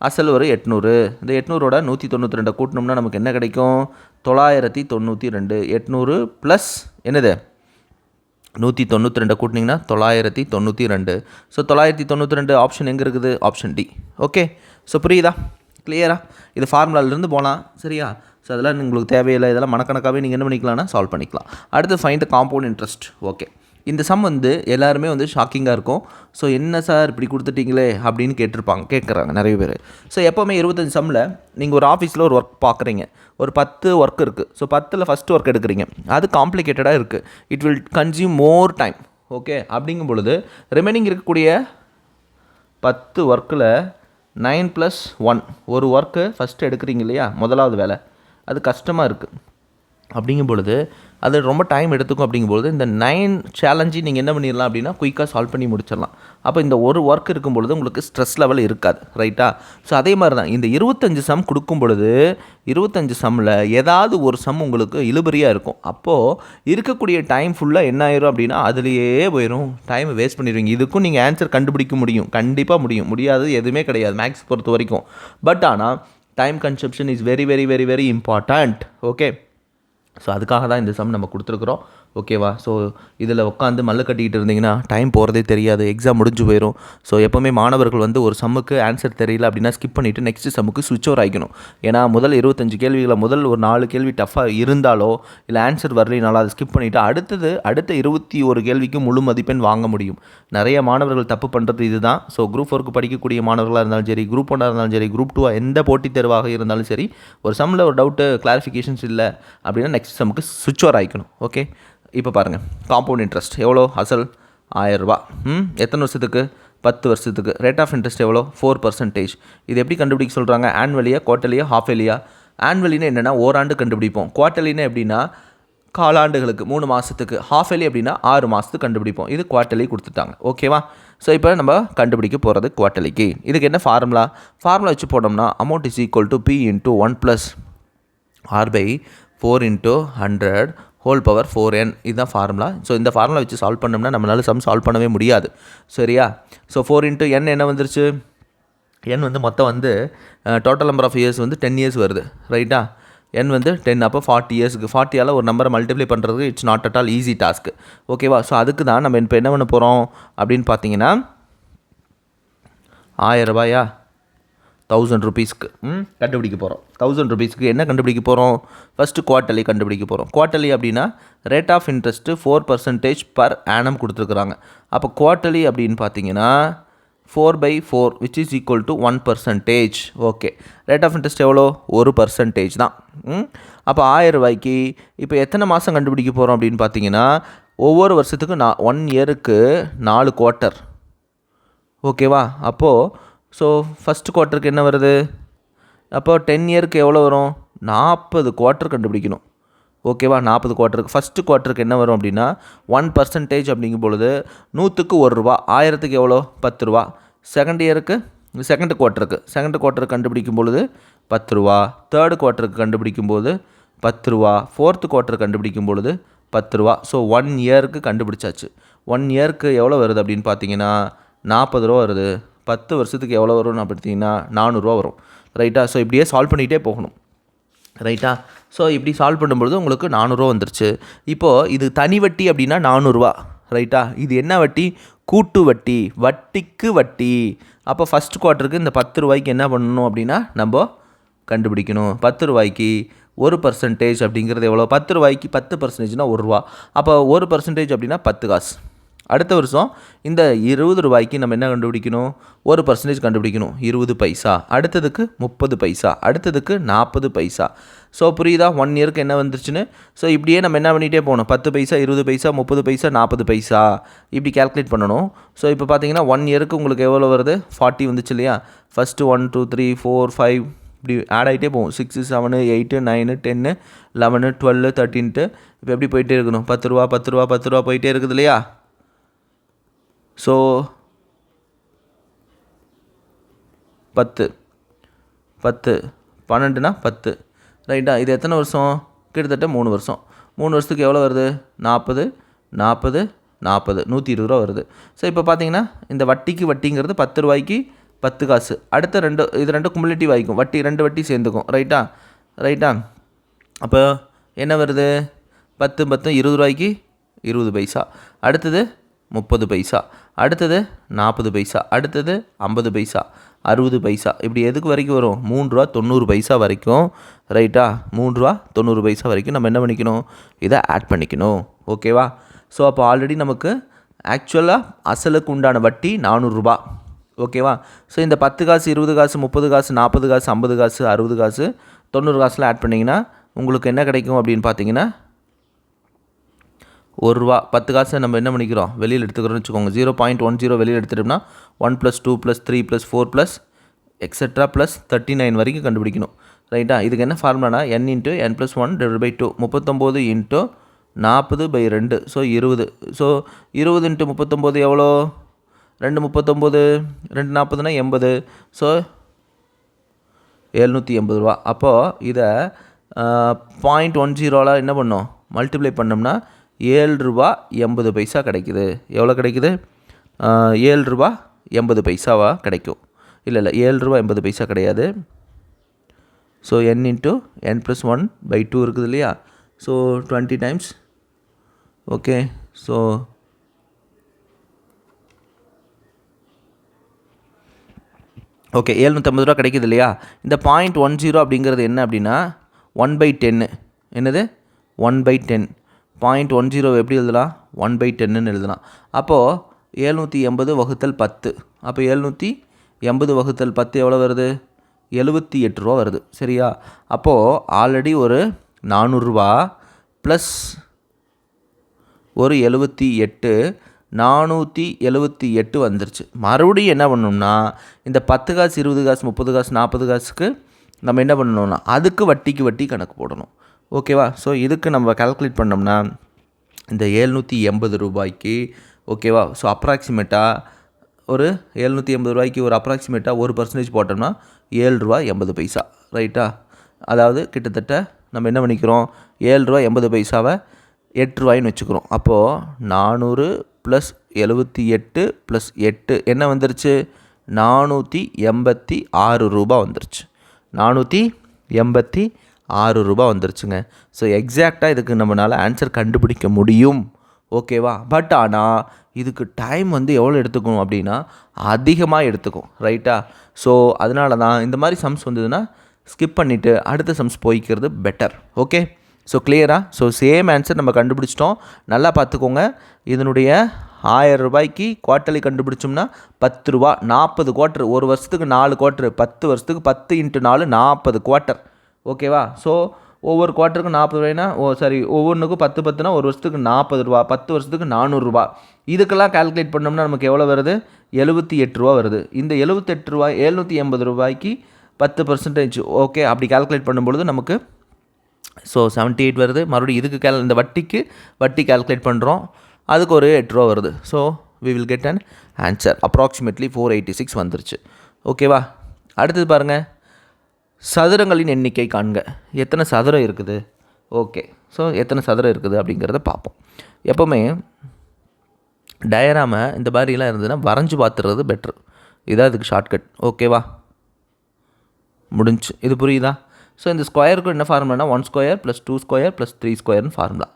அசல் ஒரு 800. இந்த 800ஓட 192 கூட்டினோம்னா நமக்கு என்ன கிடைக்கும்? 992. 800 ப்ளஸ் என்னது? 192 கூட்டினீங்கன்னா 992. ஸோ 992 ஆப்ஷன் எங்கே இருக்குது? Option D. ஓகே. ஸோ புரியுதா? கிளியரா? இது ஃபார்முலாவிலேருந்து போகலாம். சரியா? ஸோ அதெல்லாம் உங்களுக்கு தேவையில்லை. இதெல்லாம் மனக்கணக்காகவே நீங்கள் என்ன பண்ணிக்கலாம்னா சால்வ் பண்ணிக்கலாம். அடுத்து find the compound interest. Okay. இந்த சம் வந்து எல்லாருமே வந்து ஷாக்கிங்காக இருக்கும். ஸோ என்ன சார் இப்படி கொடுத்துட்டீங்களே அப்படின்னு கேட்குறாங்க நிறைய பேர். ஸோ எப்போவுமே 25 சம்மில் நீங்கள் ஒரு ஆஃபீஸில் ஒரு ஒர்க் பார்க்குறீங்க. ஒரு 10 ஒர்க் இருக்குது. ஸோ 10ல் ஃபஸ்ட்டு ஒர்க் எடுக்கிறீங்க. அது காம்ப்ளிகேட்டடாக இருக்குது. It will consume more time. Okay. அப்படிங்கும் பொழுது ரிமைனிங் இருக்கக்கூடிய 10 ஒர்க்கில் 9 + 1 ஒரு ஒர்க்கு ஃபஸ்ட்டு எடுக்கிறீங்க இல்லையா? முதலாவது வேலை அது கஷ்டமாக இருக்குது. அப்படிங்கும் பொழுது அது ரொம்ப டைம் எடுத்துக்கும். அப்படிங்கும்பொழுது இந்த 9 சேலஞ்சு நீங்கள் என்ன பண்ணிடலாம் அப்படின்னா குயிக்காக சால்வ் பண்ணி முடிச்சிடலாம். அப்போ இந்த ஒரு ஒர்க் இருக்கும் பொழுது உங்களுக்கு ஸ்ட்ரெஸ் லெவல் இருக்காது. ரைட்டா? ஸோ அதே மாதிரி தான் இந்த 25 சம் கொடுக்கும் பொழுது 25 சம்மில் ஏதாவது ஒரு சம் உங்களுக்கு இழுபறியாக இருக்கும். அப்போது இருக்கக்கூடிய டைம் ஃபுல்லாக என்ன ஆயிரும் அப்படின்னா அதுலேயே போயிடும். டைமை வேஸ்ட் பண்ணிடுவீங்க. இதுக்கும் நீங்கள் ஆன்சர் கண்டுபிடிக்க முடியும். கண்டிப்பாக முடியும். முடியாதது எதுவுமே கிடையாது மேக்ஸ் பொறுத்த வரைக்கும். பட் ஆனால் time consumption is very very very very important. Okay. So அதுக்காக தான் இந்த சம் நம்ம கொடுத்துருக்குறோம். ஓகேவா? ஸோ இதில் உட்காந்து மல்லு கட்டிக்கிட்டு இருந்தீங்கன்னா டைம் போகிறதே தெரியாது. எக்ஸாம் முடிஞ்சு போயிடும். ஸோ எப்போவுமே மாணவர்கள் வந்து ஒரு சம்முக்கு ஆன்சர் தெரியல அப்படின்னா ஸ்கிப் பண்ணிவிட்டு நெக்ஸ்ட் சம்முக்கு ஸ்விட்ச் ஓவர் ஆகிக்கணும். ஏன்னா முதல் 25 கேள்விகளை முதல் ஒரு 4 கேள்வி டஃப்பாக இருந்தாலோ இல்லை ஆன்சர் வரலினாலோ அதை ஸ்கிப் பண்ணிவிட்டு அடுத்த 21 கேள்விக்கு முழு மதிப்பெண் வாங்க முடியும். நிறைய மாணவர்கள் தப்பு பண்ணுறது இதுதான். ஸோ குரூப் 4க்கு படிக்கக்கூடிய மாணவர்களாக இருந்தாலும் சரி, குரூப் 1 இருந்தாலும் சரி, குரூப் 2 எந்த போட்டித் தேர்வாக இருந்தாலும் சரி, ஒரு சம்மில் ஒரு டவுட்டு கிளாரிஃபிகேஷன்ஸ் இல்லை அப்படின்னா நெக்ஸ்ட் சம்முக்கு ஸ்விட்ச் ஓவர் ஆகிக்கணும். ஓகே. இப்போ பாருங்கள், காம்பவுண்ட் இன்ட்ரெஸ்ட் எவ்வளோ? அசல் 1000 ரூபா. எத்தனை வருஷத்துக்கு? 10 வருஷத்துக்கு. ரேட் ஆஃப் இன்ட்ரெஸ்ட் எவ்வளோ? 4%. இது எப்படி கண்டுபிடிக்க சொல்கிறாங்க? ஆனுவலியா, குவார்ட்டர்லியா, ஹாஃப் இயர்லியா? ஆனுவலினா என்னென்னா ஓராண்டு கண்டுபிடிப்போம். குவார்ட்டர்லினா எப்படின்னா காலாண்டுகளுக்கு 3 மாதத்துக்கு. ஹாஃப் இயர்லி அப்படின்னா 6 மாதத்துக்கு கண்டுபிடிப்போம். இது குவார்ட்டர்லி கொடுத்துட்டாங்க. ஓகேவா? ஸோ இப்போ நம்ம கண்டுபிடிக்க போகிறது குவார்ட்டர்லிக்கு. இதுக்கு என்ன ஃபார்முலா வச்சு போனோம்னா amount is equal to P × 1 + R/4 × 100 whole power 4n. இதுதான் ஃபார்முலா. ஸோ இந்த ஃபார்முலா வச்சு சால்வ் பண்ணோம்னா நம்மளால் சம் சால்வ் பண்ணவே முடியாது. சரியா? ஸோ 4 × n என்ன வந்துருச்சு? n வந்து மொத்தம் வந்து டோட்டல் நம்பர் ஆஃப் இயர்ஸ் வந்து 10 இயர்ஸ் வருது. ரைட்டா? n வந்து 10 அப்போ 40 இயர்ஸ்க்கு 40ஆல் ஒரு நம்பரை மல்டிப்ளை பண்ணுறதுக்கு it's not at all easy task ஓகேவா. ஸோ அதுக்கு தான் நம்ம இப்போ என்ன பண்ண போகிறோம் அப்படின்னு பார்த்தீங்கன்னா 1000 ரூபாயா 1000 ருபீஸ்க்கு கண்டுபிடிக்க போகிறோம். 1000 ருபீஸ்க்கு என்ன கண்டுபிடிக்க போகிறோம், ஃபஸ்ட்டு குவார்ட்டர்லி கண்டுபிடிக்க போகிறோம். குவார்ட்டர்லி அப்படின்னா rate of interest 4% per annum கொடுத்துருக்குறாங்க. அப்போ குவார்ட்டர்லி அப்படின்னு பார்த்தீங்கன்னா 4/4 which is equal to 1%. Okay, rate of interest எவ்வளோ 1% தான். அப்போ 1000 ரூபாய்க்கு இப்போ எத்தனை மாதம் கண்டுபிடிக்க போகிறோம் அப்படின்னு பார்த்தீங்கன்னா ஒவ்வொரு வருஷத்துக்கும் 1 இயருக்கு 4 குவார்ட்டர் ஓகேவா. அப்போது ஸோ ஃபஸ்ட்டு குவார்ட்டருக்கு என்ன வருது, அப்போ 10 இயருக்கு எவ்வளோ வரும் 40 குவார்ட்டர் கண்டுபிடிக்கணும் ஓகேவா. 40 குவார்ட்டருக்கு ஃபஸ்ட்டு குவார்ட்டருக்கு என்ன வரும் அப்படின்னா 1% அப்படிங்கும் பொழுது 100க்கு 1 ரூபா, 1000க்கு எவ்வளோ 10 ரூபா. செகண்ட் இயருக்கு செகண்ட் குவார்ட்டருக்கு கண்டுபிடிக்கும் பொழுது 10 ரூபா, தேர்டு குவார்ட்டருக்கு கண்டுபிடிக்கும் போது 10 ரூபா, ஃபோர்த்து குவார்ட்டருக்கு கண்டுபிடிக்கும் பொழுது 10 ரூபா. ஸோ 1 இயருக்கு கண்டுபிடிச்சாச்சு. 1 இயருக்கு எவ்வளோ வருது அப்படின்னு பார்த்தீங்கன்னா 40 ரூபா வருது. 10 வருஷத்துக்கு எவ்வளோ வரும்னு பார்த்தீங்கன்னா 400 ரூபா வரும் ரைட்டா. ஸோ இப்படியே சால்வ் பண்ணிகிட்டே போகணும் ரைட்டா. ஸோ இப்படி சால்வ் பண்ணும்பொழுது உங்களுக்கு 400 ரூபா வந்துருச்சு. இப்போது இது தனி வட்டி அப்படின்னா 400 ரூபா ரைட்டா. இது என்ன வட்டி, கூட்டு வட்டி, வட்டிக்கு வட்டி. அப்போ ஃபஸ்ட் குவார்ட்டருக்கு இந்த 10 ரூபாய்க்கு என்ன பண்ணணும் அப்படின்னா நம்ம கண்டுபிடிக்கணும். 10 ரூபாய்க்கு 1% அப்படிங்கிறது எவ்வளோ, 10 ரூபாய்க்கு 10%னா 1 ரூபா. அப்போ 1% அப்படின்னா 10 காசு. அடுத்த வருஷம் இந்த 20 ரூபாய்க்கு நம்ம என்ன கண்டுபிடிக்கணும், 1% கண்டுபிடிக்கணும் 20 பைசா. அடுத்ததுக்கு 30 பைசா, அடுத்ததுக்கு 40 பைசா. ஸோ புரியுதா 1 இயருக்கு என்ன வந்துருச்சுன்னு. ஸோ இப்படியே நம்ம என்ன பண்ணிகிட்டே போகணும், 10 பைசா 20 பைசா 30 பைசா 40 பைசா இப்படி கேல்குலேட் பண்ணணும். ஸோ இப்போ பார்த்தீங்கன்னா 1 இயருக்கு உங்களுக்கு எவ்வளோ வருது 40 வந்துச்சு இல்லையா. ஃபஸ்ட்டு 1 2 3 4 5 இப்படி ஆட் ஆகிட்டே போகும். 6 7 8 9 10 11 12 13 இப்போ எப்படி போயிட்டே இருக்கணும், 10 ரூபா 10 ரூபா 10 ரூபா போயிட்டே இருக்குது இல்லையா. ஸோ 10 10 12னா 10 ரைட்டா. இது எத்தனை வருஷம், கிட்டத்தட்ட 3 வருஷம். 3 வருஷத்துக்கு எவ்வளோ வருது 40 40 40 120 ரூபா வருது. ஸோ இப்போ பார்த்தீங்கன்னா இந்த வட்டிங்கிறது 10 ரூபாய்க்கு 10 காசு. அடுத்த இது ரெண்டு குமுலேட்டிவ் ஆகிக்கும், வட்டி 2 வட்டி சேர்ந்துக்கும் ரைட்டா. அப்போ என்ன வருது 10 10 20 ரூபாய்க்கு 20 பைசா, அடுத்தது 30 பைசா, அடுத்தது 40 பைசா, அடுத்தது 50 பைசா 60 பைசா. இப்படி எதுக்கு வரைக்கும் வரும் 3 ரூபா 90 பைசா வரைக்கும் ரைட்டா. 3 ரூபா 90 பைசா வரைக்கும் நம்ம என்ன பண்ணிக்கணும், இதை ஆட் பண்ணிக்கணும் ஓகேவா. ஸோ அப்போ ஆல்ரெடி நமக்கு ஆக்சுவலாக அசலுக்கு உண்டான வட்டி 400 ரூபா ஓகேவா. ஸோ இந்த 10 காசு 20 காசு 30 காசு 40 காசு 50 காசு 60 காசு 90 காசில் ஆட் பண்ணிங்கன்னா உங்களுக்கு என்ன கிடைக்கும் அப்படின்னு பார்த்தீங்கன்னா 1 ரூபா. 10 காசை நம்ம என்ன பண்ணிக்கிறோம் வெளியில் எடுத்துக்கிறோம்னு வச்சுக்கோங்க. 0.10 வெளியில் எடுத்துட்டோம்னா 1 + 2 + 3 + 4 + எக்ஸெட்ரா + 39 வரைக்கும் கண்டுபிடிக்கணும் ரைட்டா. இதுக்கு என்ன ஃபார்முலானா n × n + 1 / 2 39 × 40/2 ஸோ 20. ஸோ 20 × 39 எவ்வளோ 2 39 2 40னா 80. ஸோ 780 ரூபா. அப்போது இதை 0.10 என்ன பண்ணோம் மல்டிப்ளை பண்ணோம்னா 7 ரூபா 80 பைசா கிடைக்குது. எவ்வளோ கிடைக்குது 7 ரூபா 80 பைசாவாக கிடைக்கும். இல்லை 7 ரூபா 80 பைசா கிடையாது. ஸோ n × n + 1/2 இருக்குது இல்லையா. So 20 times okay. So okay 750 ரூபா கிடைக்குது இல்லையா. இந்த 0.10 அப்படிங்கிறது என்ன அப்படின்னா 1/10. என்னது 1/10. 0.10 எப்படி எழுதலாம் 1/10ன்னு எழுதலாம். அப்போது 780 × 10. அப்போ 780 × 10 எவ்வளோ வருது 78 ரூபா வருது சரியா. அப்போது ஆல்ரெடி ஒரு 400 ரூபா ப்ளஸ் ஒரு 78 478 வந்துருச்சு. மறுபடியும் என்ன பண்ணணும்னா இந்த 10 காசு 20 காசு 30 காசு 40 காசுக்கு நம்ம என்ன பண்ணணும்னா அதுக்கு வட்டி கணக்கு போடணும் ஓகேவா. ஸோ இதுக்கு நம்ம கால்குலேட் பண்ணோம்னா இந்த 780 ரூபாய்க்கு ஓகேவா. ஸோ அப்ராக்சிமேட்டாக ஒரு 780 ரூபாய்க்கு ஒரு அப்ராக்சிமேட்டாக 1% போட்டோம்னா 7 ரூபா 80 பைசா ரைட்டா. அதாவது கிட்டத்தட்ட நம்ம என்ன பண்ணிக்கிறோம் 7 ரூபா 80 பைசாவை 8 ரூபாய்ன்னு வச்சுக்கிறோம். அப்போது 400 + 78 + 8 என்ன வந்துருச்சு 486 ரூபா வந்துருச்சு. 486 ரூபா வந்துருச்சுங்க. ஸோ எக்ஸாக்டாக இதுக்கு நம்மளால் ஆன்சர் கண்டுபிடிக்க முடியும். ஓகேவா? பட் ஆனால் இதுக்கு டைம் வந்து எவ்வளோ எடுத்துக்கும் அப்படின்னா அதிகமாக எடுத்துக்கும். ரைட்டா? ஸோ அதனால தான் இந்த மாதிரி சம்ஸ் வந்ததுன்னா ஸ்கிப் பண்ணிவிட்டு அடுத்த சம்ஸ் போய்க்கிறது பெட்டர். ஓகே, ஸோ கிளியராக? ஸோ சேம் ஆன்சர் நம்ம கண்டுபிடிச்சிட்டோம். நல்லா பார்த்துக்கோங்க. இதனுடைய 1000 ரூபாய்க்கு குவார்ட்டர்லி கண்டுபிடிச்சோம்னா 10 ரூபா, 40 குவார்ட்டர். ஒரு வருஷத்துக்கு 4 குவார்ட்டர், 10 வருஷத்துக்கு 10 × 4 40 குவார்ட்டர். ஓகேவா? ஸோ ஒவ்வொரு குவார்ட்டருக்கும் 40 ரூபாய்னா ஒவ்வொன்றுக்கும் 10 10னா ஒரு வருஷத்துக்கு 40 ரூபா, 10 வருஷத்துக்கு 400 ரூபா. இதுக்கெல்லாம் கால்குலேட் பண்ணோம்னா நமக்கு எவ்வளோ வருது? 78 ரூபா வருது. இந்த 78 ரூபாய் 780 ரூபாய்க்கு 10%. ஓகே, அப்படி கால்குலேட் பண்ணும்பொழுது நமக்கு 78 வருது. மறுபடியும் இதுக்கு இந்த வட்டி கால்குலேட் பண்ணுறோம், அதுக்கு ஒரு 8 ரூபா வருது. So we will get an answer approximately 486 வந்துருச்சு. ஓகேவா? அடுத்தது பாருங்கள், சதுரங்களின் எண்ணிக்கை காண்க. எத்தனை சதுரம் இருக்குது? ஓகே, ஸோ எத்தனை சதுரம் இருக்குது அப்படிங்கிறத பார்ப்போம். எப்போவுமே டயராமை இந்த மாதிரிலாம் இருந்ததுன்னா வரைஞ்சி பார்த்துறது பெட்ரு. இதான் இதுக்கு ஷார்ட்கட். ஓகேவா? முடிஞ்சு. இது புரியுதா? ஸோ இந்த ஸ்கொயருக்கு என்ன ஃபார்முலானா 1 ஸ்கொயர் + 2 ஸ்கொயர் + 3 ஸ்கொயர்னு ஃபார்முலா.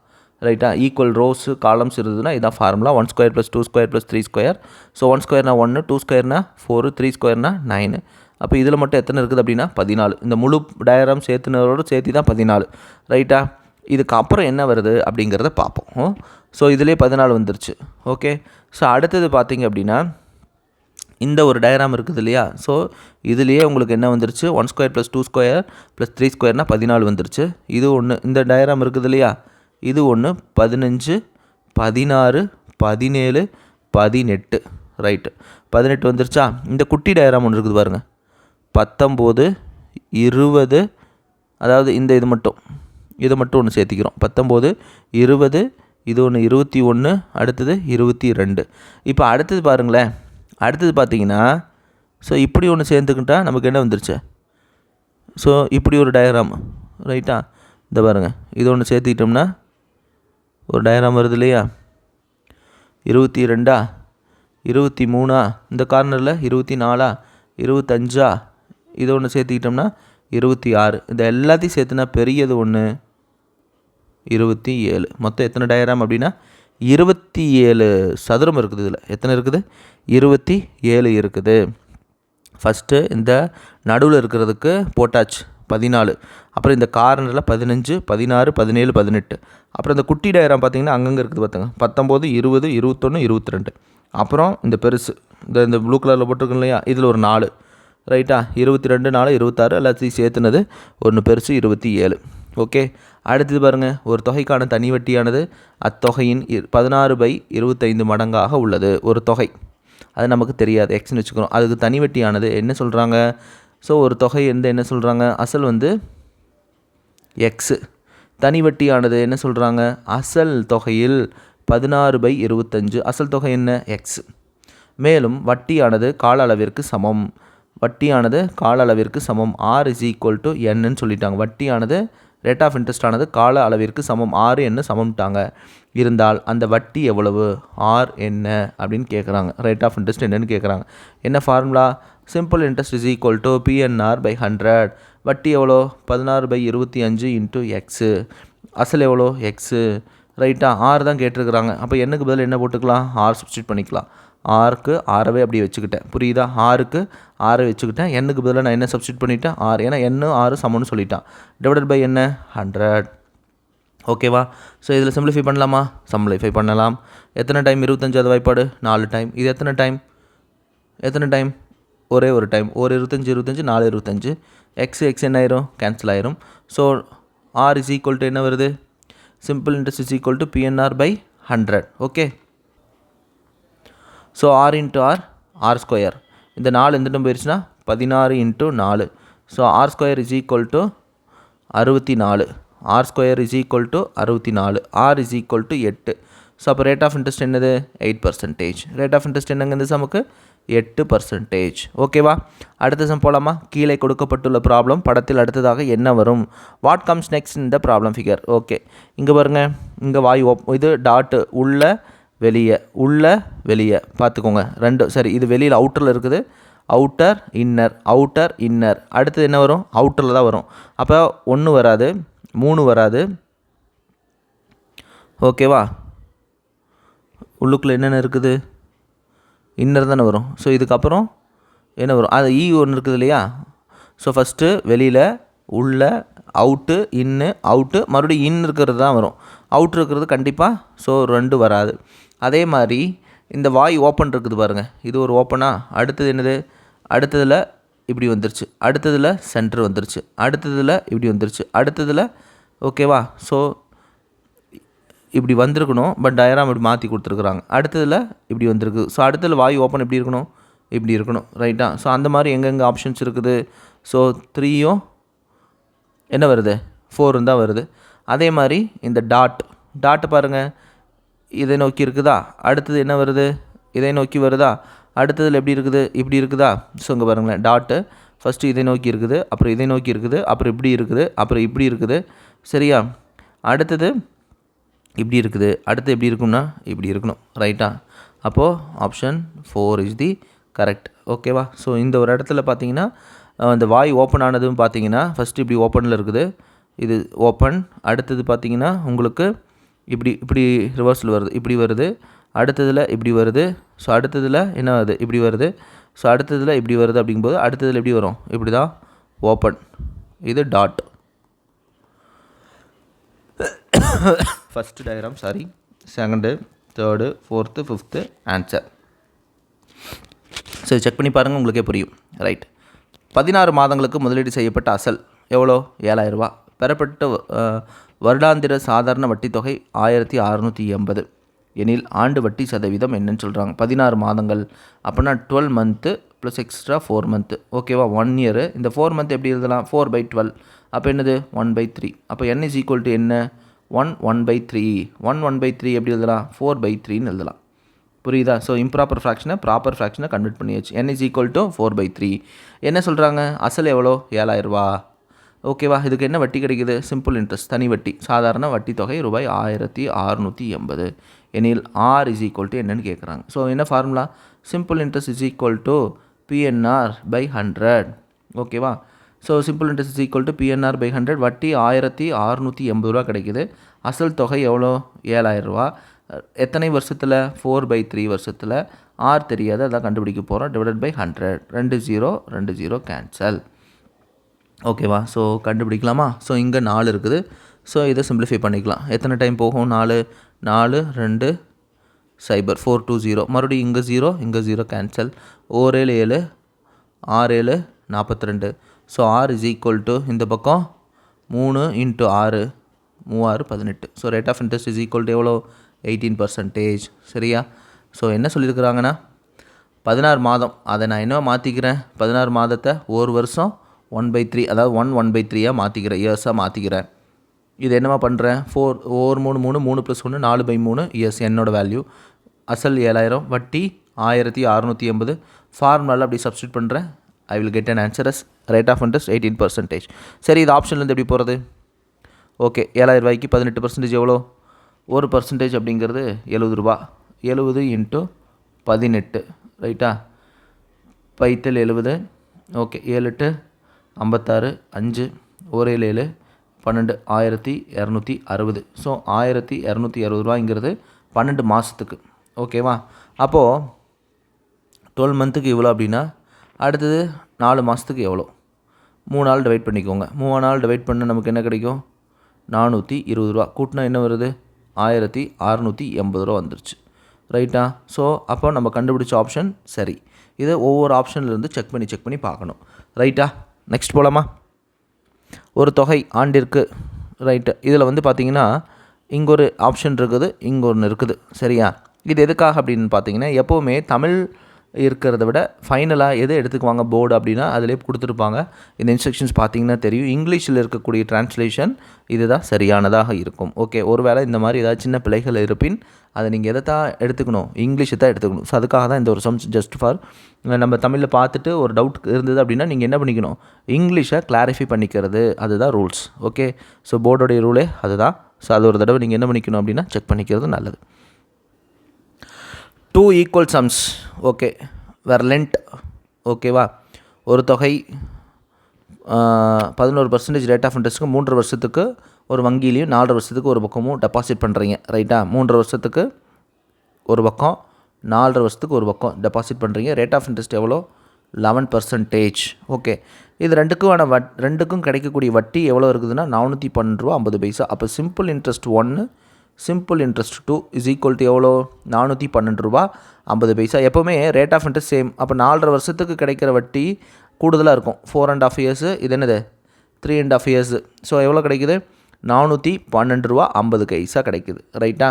ரைட்டா? ஈக்குவல் ரோஸு காலம்ஸ் இருந்ததுன்னா இதான் formula. 1 square + 2 square + 3 square. So 1 ஸ்கொயர்னா 1, 2 ஸ்கொயர்னா 4, 3 ஸ்கொயர்னா 9. அப்போ இதில் மட்டும் எத்தனை இருக்குது அப்படின்னா 14. இந்த முழு டயராம் சேர்த்துனரோடு சேர்த்து தான் 14. ரைட்டா? இதுக்கு அப்புறம் என்ன வருது அப்படிங்கிறத பார்ப்போம். ஸோ இதிலே 14 வந்துருச்சு. ஓகே, ஸோ அடுத்தது பார்த்திங்க அப்படின்னா இந்த ஒரு டயராம் இருக்குது இல்லையா? ஸோ இதுலேயே உங்களுக்கு என்ன வந்துருச்சு? 1 ஸ்கொயர் + 2 ஸ்கொயர் + 3 ஸ்கொயர்னால் 14 வந்துருச்சு. இது ஒன்று. இந்த டயராம் இருக்குது இல்லையா? இது ஒன்று. 15, 16, 17, 18. ரைட்டு, 18 வந்துருச்சா? இந்த குட்டி டயராம் ஒன்று இருக்குது பாருங்கள், 19, 20. அதாவது இது மட்டும் ஒன்று சேர்த்திக்கிறோம். 19, 20, இது ஒன்று 21, அடுத்தது 22. இப்போ அடுத்தது பாருங்களேன். அடுத்தது பார்த்தீங்கன்னா, ஸோ இப்படி ஒன்று சேர்த்துக்கிட்டால் நமக்கு என்ன வந்துருச்சு? ஸோ இப்படி ஒரு டயராம். ரைட்டா? இந்த பாருங்கள், இது ஒன்று சேர்த்துக்கிட்டோம்னா ஒரு டயராம் வருது இல்லையா? 22, 23, இந்த கார்னரில் 24, 25. இது ஒன்று சேர்த்துக்கிட்டோம்னா 26. இந்த எல்லாத்தையும் சேர்த்துனா பெரியது ஒன்று 27. மொத்தம் எத்தனை டயராம் அப்படின்னா 27 சதுரம் இருக்குது. இதில் எத்தனை இருக்குது? 27 இருக்குது. ஃபஸ்ட்டு இந்த நடுவில் இருக்கிறதுக்கு போட்டாச்சு 14. அப்புறம் இந்த கார்னரில் 15, 16, 17, 18. அப்புறம் இந்த குட்டி டயராம் பார்த்திங்கன்னா அங்கங்கே இருக்குது பார்த்துங்க, 19, 20, 21, 22. அப்புறம் இந்த பெருசு இந்த ப்ளூ கலரில் போட்டிருக்கோம் இல்லையா? இதில் ஒரு 4. ரைட்டா? 22, 4, 26. எல்லாத்தையும் சேர்த்துனது ஒன்று பெருசு 27. ஓகே, அடுத்தது பாருங்கள், ஒரு தொகைக்கான தனி வட்டியானது அத்தொகையின் 16/25 மடங்காக உள்ளது. ஒரு தொகை, அது நமக்கு தெரியாது, எக்ஸ்னு வச்சுக்கிறோம். அதுக்கு தனி வட்டியானது என்ன சொல்கிறாங்க? ஸோ ஒரு தொகை என்ன சொல்கிறாங்க? அசல் வந்து எக்ஸு. தனி வட்டியானது என்ன சொல்கிறாங்க? அசல் தொகையில் 16/25. அசல் தொகை என்ன? எக்ஸ். மேலும் வட்டியானது கால அளவிற்கு சமம். R = Nன்னு சொல்லிட்டாங்க. வட்டியானது ரேட் ஆஃப் இன்ட்ரெஸ்ட் ஆனது கால அளவிற்கு சமம், R என்ன சமம்ட்டாங்க. இருந்தால் அந்த வட்டி எவ்வளவு? R என்ன அப்படின்னு கேட்குறாங்க. ரேட் ஆஃப் இன்ட்ரெஸ்ட் என்னன்னு கேட்குறாங்க. என்ன ஃபார்முலா? Simple interest = PNR/100. வட்டி எவ்வளோ? 16/25 × எக்ஸு. அசல் எவ்வளோ? எக்ஸு. ரைட்டா? ஆர் தான் கேட்டிருக்கிறாங்க. அப்போ என்னுக்கு பதில் என்ன போட்டுக்கலாம்? ஆர் சப்ஸ்டியூட் பண்ணிக்கலாம். ஆருக்கு ஆரவே அப்படியே வச்சுக்கிட்டேன். புரியுதா? ஆருக்கு ஆரை வச்சுக்கிட்டேன். என்னுக்கு பதிலாக நான் என்ன சப்ஸ்டியூட் பண்ணிவிட்டேன்? ஆர். ஏன்னா என்ன ஆறு சமம்னு சொல்லிட்டான். டிவைடட் பை என்ன? 100. ஓகேவா? ஸோ இதில் சிம்பிளிஃபை பண்ணலாமா? சிம்பிளிஃபை பண்ணலாம். எத்தனை டைம் 25வது வாய்ப்பாடு? 4 டைம். இது எத்தனை டைம்? ஒரே ஒரு டைம். ஒரு 25, 4 25. எக்ஸ் என்ன ஆயிரும்? கேன்சல் ஆயிரும். ஸோ ஆர் = என்ன வருது? Simple interest = PNR/100. Okay, so R × R². இந்த 4 எந்த டைம் போயிடுச்சுன்னா 16 × 4. So R² = 64. R² = 64. R = 8. So அப்போ ரேட் ஆஃப் இன்ட்ரெஸ்ட் என்னது? 8%. ரேட் ஆஃப் இன்ட்ரெஸ்ட் என்னங்க இந்த சமுக்கு? 8%. ஓகேவா? அடுத்த சம் போகலாமா? கீழே கொடுக்கப்பட்டுள்ள ப்ராப்ளம் படத்தில் அடுத்ததாக என்ன வரும்? What comes next in the problem figure? Okay, இங்கே பாருங்கள், இங்கே வாய் இது டாட்டு உள்ள வெளியே பார்த்துக்கோங்க. 2 சரி, இது வெளியில் அவுட்டரில் இருக்குது, அவுட்டர் இன்னர் அவுட்டர் இன்னர். அடுத்தது என்ன வரும்? அவுட்டரில் தான் வரும். அப்போ 1 வராது, 3 வராது, ஓகேவா? உள்ளுக்குள்ளே என்னென்ன இருக்குது? இன்னர் தானே வரும். ஸோ இதுக்கப்புறம் என்ன வரும்? அது ஒன்று இருக்குது இல்லையா? ஸோ ஃபஸ்ட்டு வெளியில், உள்ள, அவுட்டு, இன்னு, அவுட்டு, மறுபடியும் இருக்கிறது தான் வரும். அவுட் இருக்கிறது கண்டிப்பாக, ஸோ 2 வராது. அதே மாதிரி இந்த வாய் ஓப்பன் இருக்குது பாருங்கள், இது ஒரு ஓப்பனா. அடுத்தது என்னது? அடுத்ததில் இப்படி வந்துருச்சு, அடுத்ததில் சென்டர் வந்துருச்சு, அடுத்ததில் இப்படி வந்துருச்சு, அடுத்ததில் ஓகேவா? ஸோ இப்படி வந்திருக்கணும், பட் டயராம் இப்படி மாற்றி கொடுத்துருக்குறாங்க. அடுத்ததில் இப்படி வந்திருக்கு. ஸோ அடுத்ததில் வாய் ஓப்பன் எப்படி இருக்கணும்? இப்படி இருக்கணும், ரைட்டா? ஸோ அந்த மாதிரி எங்கெங்கே ஆப்ஷன்ஸ் இருக்குது? ஸோ 3யும் என்ன வருது? 4 தான் வருது. அதே மாதிரி இந்த டாட்டு பாருங்கள், இதை நோக்கி இருக்குதா? அடுத்தது என்ன வருது? இதை நோக்கி வருதா? அடுத்ததில் எப்படி இருக்குது? இப்படி இருக்குதா? ஸோ இங்கே பாருங்களேன், டாட்டு ஃபஸ்ட்டு இதை நோக்கி இருக்குது, அப்புறம் இதை நோக்கி இருக்குது, அப்புறம் இப்படி இருக்குது, அப்புறம் இப்படி இருக்குது, சரியா? அடுத்தது இப்படி இருக்குது, அடுத்து எப்படி இருக்கும்னா இப்படி இருக்கணும், ரைட்டா? அப்போது ஆப்ஷன் 4 இஸ் தி கரெக்ட், ஓகேவா? ஸோ இந்த ஒரு இடத்துல பார்த்தீங்கன்னா இந்த வாய் ஓப்பன் ஆனதும் பார்த்தீங்கன்னா ஃபஸ்ட்டு இப்படி ஓப்பனில் இருக்குது, இது ஓப்பன். அடுத்தது பார்த்தீங்கன்னா உங்களுக்கு இப்படி ரிவர்ஸில் வருது, இப்படி வருது. அடுத்ததில் இப்படி வருது. ஸோ அடுத்ததில் என்ன வருது? இப்படி வருது. ஸோ அடுத்ததில் இப்படி வருது. அப்படிங்கும்போது அடுத்ததில் எப்படி வரும்? இப்படி தான் ஓப்பன். இது dot. First diagram, sorry, second, third, fourth, fifth answer. சரி, செக் பண்ணி பாருங்கள், உங்களுக்கே புரியும், ரைட்? 16 மாதங்களுக்கு முதலீடு செய்யப்பட்ட அசல் எவ்வளோ? 7,000 ரூபா. பெறப்பட்ட வருடாந்திர சாதாரண வட்டி தொகை 1680 எனில் ஆண்டு வட்டி சதவீதம் என்னன்னு சொல்கிறாங்க. 16 மாதங்கள் அப்படின்னா 12 மந்த்து ப்ளஸ் எக்ஸ்ட்ரா 4 மந்த்து, ஓகேவா? 1 இயரு. இந்த 4 மந்த் எப்படி எழுதலாம்? 4/12. அப்போ என்னது? 1/3. அப்போ n இஸ் ஈக்குவல் டு என்ன? 1/3. 1/3 எப்படி எழுதலாம்? 4/3ன்னு எழுதலாம். புரியுதா? ஸோ இம்ப்ராப்பர் ஃப்ராக்ஷனை ப்ராப்பர் ஃப்ராக்ஷனை கன்வெர்ட் பண்ணியாச்சு. n is equal to 4/3. என்ன சொல்கிறாங்க? அசல் எவ்வளோ? 7,000 ரூபா, ஓகேவா? இதுக்கு என்ன வட்டி கிடைக்குது? சிம்பிள் இன்ட்ரெஸ்ட், தனி வட்டி. சாதாரண வட்டி தொகை ரூபாய் 1680 எனில் r இஸ் ஈக்குவல் டு என்னன்னு கேட்குறாங்க. ஸோ என்ன formula? Simple interest is equal to PNR/100, ஓகேவா? So simple interest is equal to PNR/100. வட்டி 1680 ரூபா கிடைக்குது. அசல் தொகை எவ்வளோ? 7,000 ரூபா. எத்தனை வருஷத்தில்? 4/3 வருஷத்தில். ஆர் தெரியாது, அதான் கண்டுபிடிக்க போகிறோம். Divided by 100. 2 0 2 0 கேன்சல், ஓகேவா? ஸோ கண்டுபிடிக்கலாமா? ஸோ இங்கே 4 இருக்குது. ஸோ இதை சிம்பிளிஃபை பண்ணிக்கலாம். எத்தனை டைம் போகும்? 4 4 2 0 420. மறுபடியும் இங்கே 0 இங்கே 0 cancel. 7 7 6 7 42. So r is equal to இந்த பக்கம் 3 × 6 3 6 18. So rate of interest is equal to எவ்வளோ? 18%, சரியா? ஸோ என்ன சொல்லியிருக்கிறாங்கன்னா 16 மாதம், அதை நான் என்ன மாற்றிக்கிறேன்? 16 மாதத்தை ஒரு வருஷம் 1/3, அதாவது 1/3 மாற்றிக்கிறேன், இயர்ஸாக மாற்றிக்கிறேன். இது என்னவா பண்ணுறேன்? 4 3 3 3 + 1 4/3 இயர்ஸ் என்னோட வேல்யூ. அசல் 7,000, வட்டி 1680. ஃபார்முலாவில் அப்படி சப்ஸ்டியூட் பண்ணுறேன். I will get an answer as rate of interest 18%. சரி, இது ஆப்ஷன்லேருந்து எப்படி போகிறது? ஓகே, 7,000 ரூபாய்க்கு 18% எவ்வளோ? 1% அப்படிங்கிறது 70 ரூபா. 70 × 18, ரைட்டா? பைத்தல் 70. ஓகே, 7 8 56, 5 1 7 12 1260. ஸோ 1260 ரூபாய்ங்கிறது 12 மாதத்துக்கு, ஓகேவா? அப்போது 12 மந்த்துக்கு இவ்வளோ அப்படின்னா அடுத்தது 4 மாதத்துக்கு எவ்வளோ? 3 நாள் டிவைட் பண்ணிக்கோங்க. 3 நாள் டிவைட் பண்ண நமக்கு என்ன கிடைக்கும்? 420 ரூபா. கூட்டினா என்ன வருது? 1680 ரூபா வந்துருச்சு, ரைட்டா? ஸோ அப்போ நம்ம கண்டுபிடிச்ச ஆப்ஷன் சரி. இதை ஒவ்வொரு ஆப்ஷன்லேருந்து செக் பண்ணி பார்க்கணும், ரைட்டா? நெக்ஸ்ட் போகலாமா? ஒரு தொகை ஆண்டிற்கு, ரைட்டு. இதில் வந்து பார்த்திங்கன்னா இங்கே ஒரு ஆப்ஷன் இருக்குது, இங்கே ஒன்று இருக்குது, சரியா? இது எதுக்காக அப்படின்னு பார்த்தீங்கன்னா, எப்போவுமே தமிழ் இருக்கிறத விட ஃபைனலாக எதை எடுத்துக்குவாங்க போர்டு அப்படின்னா அதிலே கொடுத்துருப்பாங்க. இந்த இன்ஸ்ட்ரக்ஷன்ஸ் பார்த்தீங்கன்னா தெரியும். இங்கிலீஷில் இருக்கக்கூடிய டிரான்ஸ்லேஷன் இதுதான் சரியானதாக இருக்கும். ஓகே, ஒருவேளை இந்த மாதிரி ஏதாவது சின்ன பிழைகள் இருப்பின் அதை நீங்கள் எதை தான் எடுத்துக்கணும்? இங்கிலீஷை தான் எடுத்துக்கணும். ஸோ அதுக்காக தான் இந்த ஒரு சம்ஸ் ஜஸ்ட் ஃபார் நம்ம தமிழில் பார்த்துட்டு ஒரு டவுட் இருந்தது அப்படின்னா நீங்கள் என்ன பண்ணிக்கணும்? இங்கிலீஷை கிளாரிஃபை பண்ணிக்கிறது, அதுதான் ரூல்ஸ். ஓகே, ஸோ போர்டோடைய ரூலே அதுதான். ஸோ அது ஒரு தடவை நீங்கள் என்ன பண்ணிக்கணும் அப்படின்னா செக் பண்ணிக்கிறது நல்லது. 2 equal sums, okay, were lent ஓகேவா? ஒரு தொகை 11% ரேட் ஆஃப் இன்ட்ரெஸ்ட்டுக்கு 3 வருஷத்துக்கு ஒரு வங்கியிலையும் 4 வருஷத்துக்கு ஒரு பக்கமும் டெபாசிட் பண்ணுறீங்க. ரைட்டா? 3 வருஷத்துக்கு ஒரு பக்கம், 4 வருஷத்துக்கு ஒரு பக்கம் டெபாசிட் பண்ணுறீங்க. ரேட் ஆஃப் இன்ட்ரெஸ்ட் எவ்வளோ? 11%. ஓகே. இது ரெண்டுக்கும் கிடைக்கக்கூடிய வட்டி எவ்வளோ இருக்குதுன்னா ₹412.50. அப்போ simple interest 1, simple interest 2 is equal to எவ்வளோ? ₹412.50. எப்போவுமே ரேட் ஆஃப் இன்ட்ரெஸ்ட் சேம். அப்போ 4.5 வருஷத்துக்கு கிடைக்கிற வட்டி கூடுதலாக இருக்கும். 4.5 இயர்ஸு, இது என்னது 3.5 இயர்ஸு. ஸோ எவ்வளோ கிடைக்குது? ₹412.50 கிடைக்குது. ரைட்டா?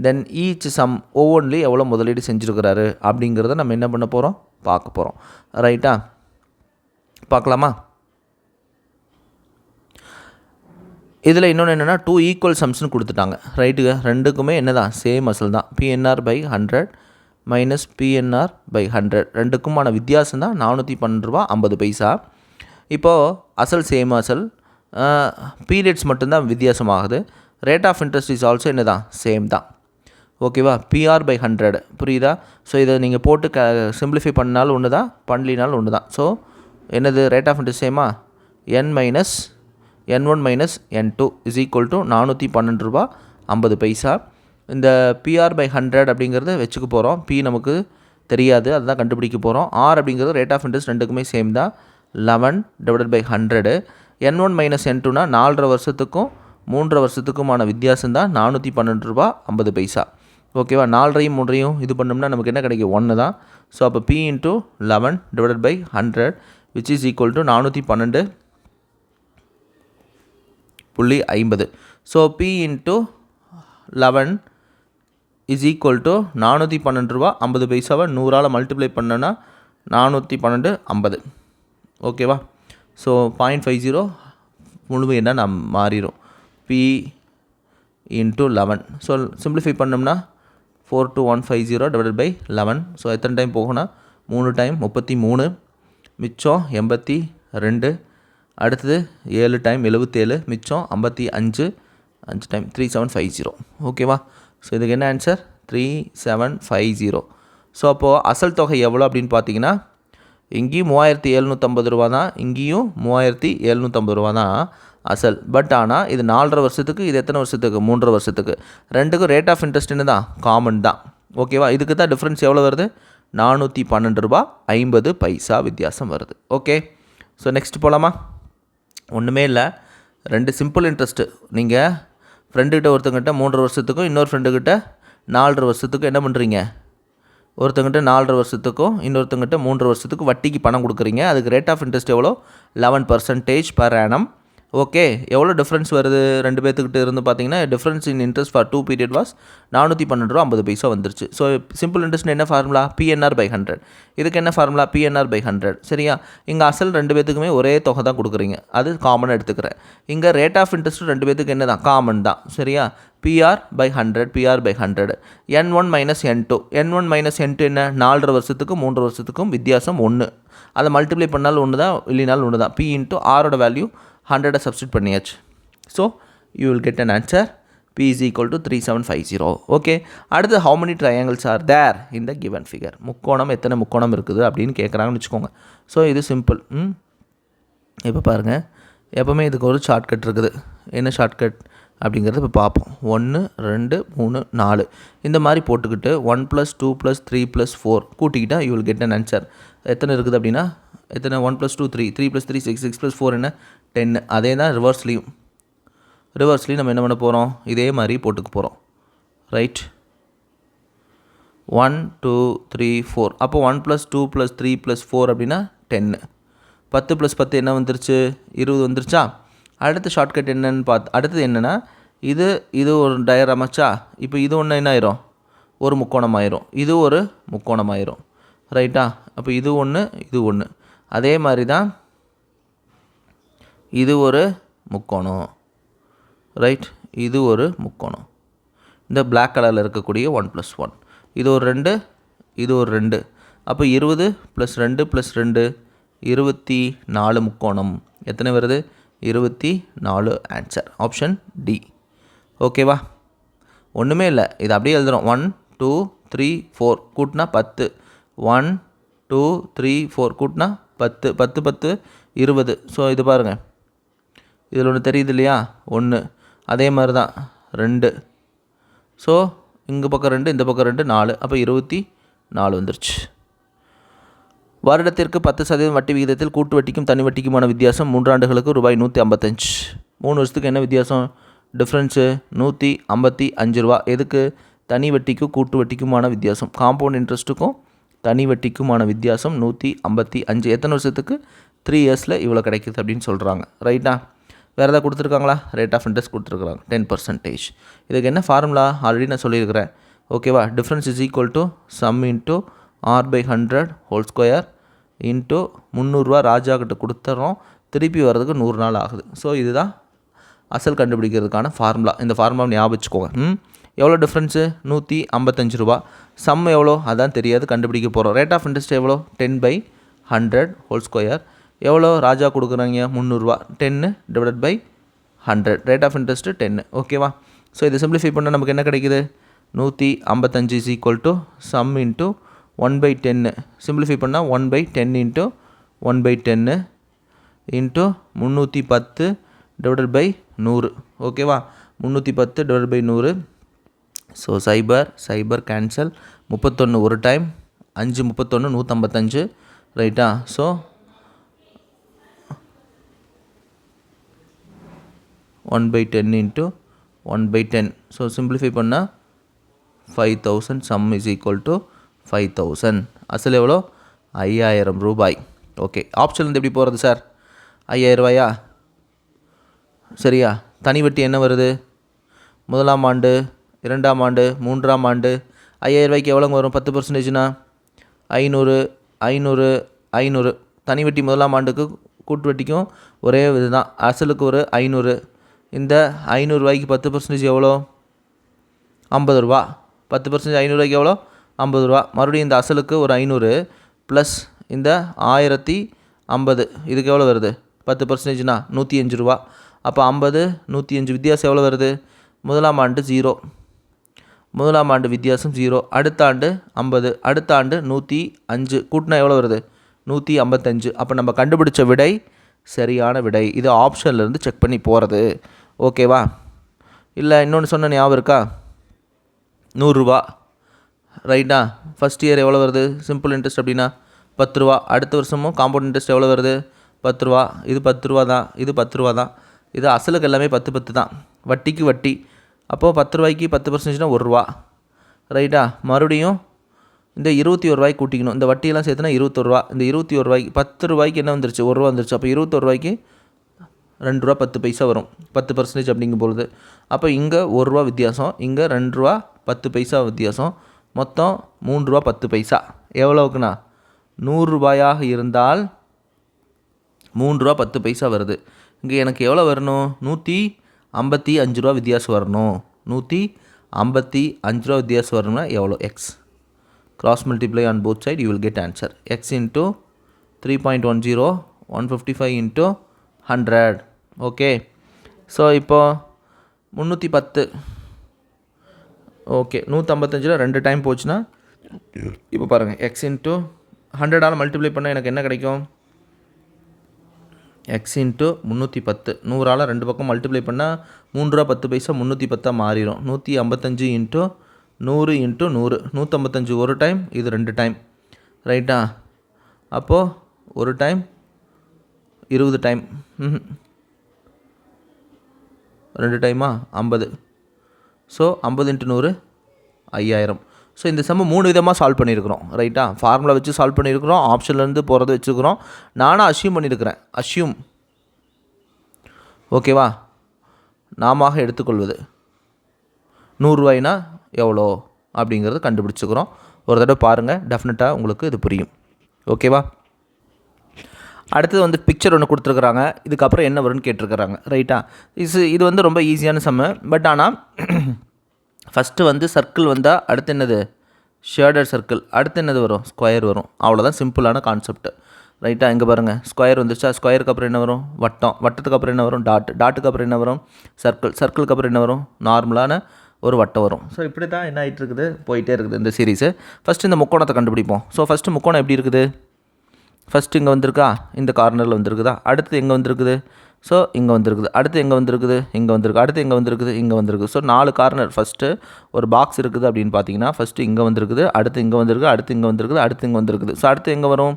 தென் ஈச் சம் ஒவ்வொன்றிலையும் எவ்வளோ முதலீடு செஞ்சுருக்கிறாரு அப்படிங்கிறத நம்ம என்ன பண்ண போகிறோம்? பார்க்க போகிறோம். ரைட்டா? பார்க்கலாமா? இதில் இன்னொன்று என்னென்னா 2 ஈக்குவல் சம்ஸ்னு கொடுத்துட்டாங்க. ரைட்டுங்க? ரெண்டுக்குமே என்ன தான்? சேம் அசல் தான். PNR/100 மைனஸ் PNR/100 ரெண்டுக்குமான வித்தியாசம் தான் ₹412.50. இப்போது அசல் சேம் அசல், பீரியட்ஸ் மட்டும்தான் வித்தியாசமாகுது. Rate of interest is also என்ன தான்? சேம் தான். ஓகேவா? PR/100 புரியுதா? ஸோ இதை நீங்கள் போட்டு சிம்பிளிஃபை பண்ணாலும் ஒன்று தான், பண்ணலினாலும் ஒன்று தான். ஸோ என்னது? ரேட் ஆஃப் இன்ட்ரெஸ்ட் சேமா? N1 minus N2 is equal to ₹412.50. இந்த PR/100 அப்படிங்கிறத வச்சுக்க போகிறோம். P நமக்கு தெரியாது, அதுதான் கண்டுபிடிக்க போகிறோம். R அப்படிங்கிறது ரேட் ஆஃப் இன்ட்ரெஸ்ட் ரெண்டுக்குமே சேம் தான். 11/100. N1 மைனஸ் N2னா 4.5 வருஷத்துக்கும் 3 வருஷத்துக்குமான வித்தியாசம் தான் ₹412.50. ஓகேவா? 4ஐயும் 3ஐயும் இது பண்ணோம்னா நமக்கு என்ன கிடைக்கும்? 1 தான். ஸோ அப்போ P × 11/100 which is equal to 412.50. So P × 11 is equal to ₹412.50. 100ஆல் மல்டிப்ளை பண்ணோன்னா 412.50. ஓகேவா? ஸோ 0.50 முழுமை என்ன நான் மாறிடும். P × 11. ஸோ சிம்பிளிஃபை பண்ணோம்னா 42150/11. ஸோ எத்தனை டைம் போகும்னா 3 டைம் 33, மிச்சம் 82, அடுத்தது 7 டைம் 77, மிச்சம் 55, 5 டைம் 3750. ஓகேவா? ஸோ இதுக்கு என்ன ஆன்சர்? 3750. ஸோ அப்போது அசல் தொகை எவ்வளோ அப்படின்னு பார்த்தீங்கன்னா, இங்கேயும் ₹3750 தான், இங்கேயும் ₹3750 தான் அசல். பட் ஆனால் இது 4.5 வருஷத்துக்கு, இது எத்தனை வருஷத்துக்கு? 3 வருஷத்துக்கு. ரெண்டுக்கும் ரேட் ஆஃப் இன்ட்ரெஸ்ட் என்ன தான்? காமன் தான். ஓகேவா? இதுக்கு தான் டிஃப்ரென்ஸ் எவ்வளோ வருது? ₹412.50 வித்தியாசம் வருது. ஓகே. ஸோ நெக்ஸ்ட் போகலாமா? ஒன்றுமே இல்லை, 2 சிம்பிள் இன்ட்ரெஸ்ட்டு. நீங்கள் ஃப்ரெண்டுக்கிட்ட ஒருத்தங்கிட்ட 3 வருஷத்துக்கும், இன்னொரு ஃப்ரெண்டுக்கிட்ட 4.5 வருஷத்துக்கும் என்ன பண்ணுறீங்க? ஒருத்தங்கிட்ட 4.5 வருஷத்துக்கும், இன்னொருத்தங்கிட்ட 3 வருஷத்துக்கும் வட்டிக்கு பணம் கொடுக்குறீங்க. அதுக்கு ரேட் ஆஃப் இன்ட்ரெஸ்ட் எவ்வளோ? 11% பர் ஆனம். ஓகே. எவ்வளோ டிஃப்ரென்ஸ் வருது 2 பேர்த்துக்கிட்ட இருந்து பார்த்தீங்கன்னா? Difference in interest for 2 period was ₹412.50 வந்துருச்சு. ஸோ சிம்பிள் இன்ட்ரெஸ்ட் என்ன ஃபார்முலா? PNR/100. இதுக்கு என்ன ஃபார்முலா? PNR/100. சரியா? இங்கே அசல் 2 பேர்த்துக்குமே ஒரே தொகை தான் கொடுக்குறீங்க, அது காமனாக எடுத்துக்கிறேன். இங்கே ரேட் ஆஃப் இன்ட்ரெஸ்ட் 2 பேர்த்துக்கு என்ன தான்? காமன் தான். சரியா? PR/100. N1 minus N2. N1 minus N2 என்ன? 4.5 வருஷத்துக்கும் 3 வருஷத்துக்கும் வித்தியாசம் 1. அதை மல்டிப்ளை பண்ணாலும் ஒன்று தான், இல்லைனாலும் ஒன்று தான். P × Rோட வேல்யூ 100 சப்ஸ்டியூட் பண்ணியாச்சு. So you will get an answer. P is equal to 3750. Okay. அடுத்து how many triangles are there in the given figure? முக்கோணம் எத்தனை முக்கோணம் இருக்குது அப்படின்னு கேட்குறாங்கன்னு வச்சுக்கோங்க. ஸோ இது சிம்பிள். இப்போ பாருங்கள், எப்போவுமே இதுக்கு ஒரு ஷார்ட்கட் இருக்குது. என்ன ஷார்ட்கட் அப்படிங்கிறத இப்போ பார்ப்போம். 1 2 3 4 இந்த மாதிரி போட்டுக்கிட்டு 1 + 2 + 3 + 4 கூட்டிக்கிட்டால் you will get an answer. எத்தனை இருக்குது அப்படின்னா, எத்தனை? 1 + 2 3, 3 + 3 6, 6 + 4 என்ன? 10. அதே தான் ரிவர்ஸ்லேயும் நம்ம என்ன பண்ண போகிறோம்? இதே மாதிரி போட்டுக்க போகிறோம். ரைட்? 1 2 3 4. அப்போ 1 + 2 + 3 + 4 அப்படின்னா 10. 10 + 10 என்ன வந்துருச்சு? 20 வந்துருச்சா? அடுத்த ஷார்ட்கட் என்னன்னு அடுத்தது என்னென்னா, இது ஒரு டயக்ராம் ஆச்சா? இப்போ இது ஒன்று என்ன ஆயிரும்? ஒரு முக்கோணம் ஆயிரும். இது ஒரு முக்கோணம் ஆயிரும். ரைட்டா? அப்போ இது ஒன்று, இது ஒன்று. அதே மாதிரி தான் இது ஒரு முக்கோணம். ரைட்? இது ஒரு முக்கோணம். இந்த பிளாக் கலரில் இருக்கக்கூடிய 1 + 1. இது ஒரு 2, இது ஒரு 2. அப்போ 20 + 2 + 2 24 முக்கோணம். எத்தனை வருது? 24 ஆன்சர். Option D. ஓகேவா? ஒன்றுமே இல்லை, இது அப்படியே எழுதுகிறோம். 1 2 3 4 கூட்டினா 10. 1 2 3 4 கூட்டினா 10 10 10 20. ஸோ இது பாருங்கள், இதில் ஒன்று தெரியுது இல்லையா, 1. அதே மாதிரி தான் 2. ஸோ இங்கே பக்கம் 2, இந்த பக்கம் 2, 4. அப்போ 24 வந்துருச்சு. வருடத்திற்கு 10% வட்டி விகிதத்தில் கூட்டு வட்டிக்கும் தனி வட்டிக்குமான வித்தியாசம் 3 ஆண்டுகளுக்கு ரூபாய் 155. 3 வருஷத்துக்கு என்ன வித்தியாசம்? டிஃப்ரென்ஸு 155 ரூபா. எதுக்கு? தனி வட்டிக்கும் கூட்டு வட்டிக்குமான வித்தியாசம். காம்பவுண்ட் இன்ட்ரெஸ்ட்டுக்கும் தனி வட்டிக்குமான வித்தியாசம் 155. எத்தனை வருஷத்துக்கு? 3 இயர்ஸில் இவ்வளோ கிடைக்குது அப்படின்னு சொல்கிறாங்க. ரைட்டா? வேறு எதாவது கொடுத்துருக்காங்களா? ரேட் ஆஃப் இன்ட்ரெஸ்ட் கொடுத்துருக்குறாங்க 10%. இதுக்கு என்ன ஃபார்முலா ஆல்ரெடி நான் சொல்லியிருக்கிறேன். ஓகேவா? Difference is equal to sum into R/100 whole square into 300 ரூபா ராஜா கிட்ட கொடுத்துட்றோம். திருப்பி வர்றதுக்கு 100 நாள் ஆகுது. ஸோ இதுதான் அசல் கண்டுபிடிக்கிறதுக்கான ஃபார்முலா. இந்த ஃபார்முலா ஞாபகம் வச்சுக்கோங்க. எவ்வளோ டிஃப்ரென்ஸு? 155 ரூபா. சம் எவ்வளோ? அதான் தெரியாது, கண்டுபிடிக்க போகிறோம். ரேட் ஆஃப் இன்ட்ரெஸ்ட் எவ்வளோ? 10/100 ஹோல் ஸ்கொயர். எவ்வளோ ராஜா கொடுக்குறாங்க? 300 ரூபா. 10/100. Rate of interest 10. ஓகேவா? ஸோ இதை சிம்பிளிஃபை பண்ணால் நமக்கு என்ன கிடைக்குது? 155 is equal to sum into 1/10. Simplify பண்ணால் 1/10 இன்ட்டு 1/10 இன்ட்டு 310 டிவைடட் பை 100. ஓகேவா? 310 டிவைடட் பை 100. ஸோ சைபர் கேன்சல். 31 ஒரு டைம், 5 31 155. ரைட்டா? So 1/10 into 1/10. ஸோ சிம்பிளிஃபை பண்ணால் 5000. Some is equal to 5000. அசல் எவ்வளோ? 5000 ரூபாய். ஓகே, ஆப்ஷன்லேருந்து எப்படி போகிறது சார்? 5000 ரூபாயா? சரியா? தனி வட்டி என்ன வருது? முதலாம் ஆண்டு, 2ஆம் ஆண்டு, 3ஆம் ஆண்டு. 5000 ரூபாய்க்கு எவ்வளோங்க வரும்? 10%னா 500 500 500. தனி வட்டி முதலாம் ஆண்டுக்கு கூட்டு வட்டிக்கும் ஒரே இது தான். அசலுக்கு ஒரு 500. இந்த 500 ரூபாய்க்கு 10% எவ்வளோ? 50 ரூபா. 10% 500 ரூபாய்க்கு எவ்வளோ? 50 ரூபா. மறுபடியும் இந்த அசலுக்கு ஒரு 500 ப்ளஸ் இந்த 1050. இதுக்கு எவ்வளோ வருது? 10%னா 105 ரூபா. அப்போ 50 105 வித்தியாசம் எவ்வளோ வருது? முதலாம் ஆண்டு 0. முதலாம் ஆண்டு வித்தியாசம் 0. அடுத்த ஆண்டு 50. அடுத்த ஆண்டு 105. கூட்டினா எவ்வளோ வருது? 155. அப்போ நம்ம கண்டுபிடிச்ச விடை சரியான விடை. இது ஆப்ஷன்லேருந்து செக் பண்ணி போகிறது. ஓகேவா? இல்லை இன்னொன்று சொன்ன ஞாபகம் இருக்கா? 100 ரூபா. ரைட்டா? ஃபஸ்ட் இயர் எவ்வளோ வருது? சிம்பிள் இன்ட்ரெஸ்ட் அப்படின்னா 10 ரூபா. அடுத்த வருஷமும் காம்பவுண்ட் இன்ட்ரெஸ்ட் எவ்வளோ வருது? 10 ரூபா. இது 10 ரூபா தான், இது 10 ரூபா தான். இது அசலுக்கு எல்லாமே 10 10 தான். வட்டிக்கு வட்டி. அப்போது 10 ரூபாய்க்கு 10%னா 1 ரூபா. ரைட்டா? மறுபடியும் இந்த 21 ரூபாய்க்கு கூட்டிக்கணும். இந்த வட்டியெல்லாம் சேர்த்துனா 21 ரூபா. இந்த 21 ரூபாய்க்கு 10 ரூபாய்க்கு என்ன வந்துருச்சு? 1 ரூபா வந்துருச்சு. அப்போ 21 ரூபாய்க்கு 2 ரூபா 10 பைசா வரும். 10% அப்படிங்கும் பொழுது அப்போ இங்கே 1 ரூபா வித்தியாசம், இங்கே 2 ரூபா 10 பைசா வித்தியாசம். மொத்தம் 3 ரூபா 10 பைசா. எவ்வளோக்குண்ணா? 100 ரூபாயாக இருந்தால் 3 ரூபா 10 பைசா வருது. இங்கே எனக்கு எவ்வளோ வரணும்? 155 ரூபா வித்தியாசம் வரணும். 155 ரூபா வித்தியாசம் வரணும்னா எவ்வளோ? X. Cross multiply on both side you will get answer. X into 3.10 155 into 100. Okay. So இப்போது 310. ஓகே, 155 2 டைம் போச்சுன்னா இப்போ பாருங்கள், எக்ஸ் இன்ட்டு 100ஆல் மல்டிப்ளை பண்ணால் எனக்கு என்ன கிடைக்கும்? X into 310. 100ஆல் 2 பக்கம் மல்டிப்ளை பண்ணால் 3 ரூபா 10 பைசா 310 மாறிடும். 155 இன்ட்டு 100 இன்ட்டு 100. 155 ஒரு டைம், இது 2 டைம். ரைட்டா? அப்போது ஒரு டைம் 20 டைம். 2 டைமா 50. So 50 into 100 5000. ஸோ இந்த சம்ம 3 விதமாக சால்வ் பண்ணியிருக்கிறோம். ரைட்டா? ஃபார்முலா வச்சு சால்வ் பண்ணியிருக்கிறோம், ஆப்ஷன்லேருந்து போகிறத வச்சுக்கிறோம். நானும் அஷ்யூம் பண்ணியிருக்கிறேன். அஷ்யூம். ஓகேவா? நாம எடுத்துக்கொள்வது 100 ரூபாய்னா எவ்வளோ அப்படிங்கிறது கண்டுபிடிச்சிக்கிறோம். ஒரு தடவை பாருங்கள், டெஃபினட்டாக உங்களுக்கு இது புரியும். ஓகேவா? அடுத்தது வந்து பிக்சர் ஒன்று கொடுத்துருக்குறாங்க. இதுக்கப்புறம் என்ன வரும்னு கேட்டிருக்கிறாங்க. ரைட்டா? இது வந்து ரொம்ப ஈஸியான சம்மு. பட் ஆனால் ஃபஸ்ட்டு வந்து சர்க்கிள் வந்தால் அடுத்து என்னது? Shaded circle. அடுத்து என்னது வரும்? ஸ்கொயர் வரும். அவ்வளோதான் சிம்பிளான கான்செப்ட். ரைட்டா? இங்கே பாருங்கள், ஸ்கொயர் வந்துருச்சா? ஸ்கொயருக்கு அப்புறம் என்ன வரும்? வட்டம். வட்டத்துக்கு அப்புறம் என்ன வரும்? டாட். டாட்டுக்கு அப்புறம் என்ன வரும்? சர்க்கிள். சர்க்கிளுக்கு அப்புறம் என்ன வரும்? நார்மலான ஒரு வட்டம் வரும். ஸோ இப்படி தான் என்ன ஆகிட்டு இருக்குது, போயிட்டே இருக்குது இந்த சீரீஸு. ஃபஸ்ட்டு இந்த முக்கோணத்தை கண்டுபிடிப்போம். ஸோ ஃபஸ்ட்டு முக்கோணம் எப்படி இருக்குது, ஃபஸ்ட்டு இங்கே வந்திருக்கா, இந்த கார்னரில் வந்திருக்குதா, அடுத்து எங்கே வந்திருக்குது, ஸோ இங்கே வந்திருக்குது, அடுத்து எங்கே வந்திருக்குது, இங்கே வந்திருக்கு, அடுத்து எங்கே வந்திருக்குது, இங்கே வந்திருக்கு. ஸோ 4 கார்னர் ஃபஸ்ட்டு ஒரு பாக்ஸ் இருக்குது அப்படின்னு பார்த்தீங்கன்னா, ஃபஸ்ட்டு இங்கே வந்திருக்குது, அடுத்து இங்கே வந்திருக்கு, அடுத்து இங்கே வந்திருக்குது, அடுத்து இங்கே வந்திருக்குது. ஸோ அடுத்து எங்கே வரும்,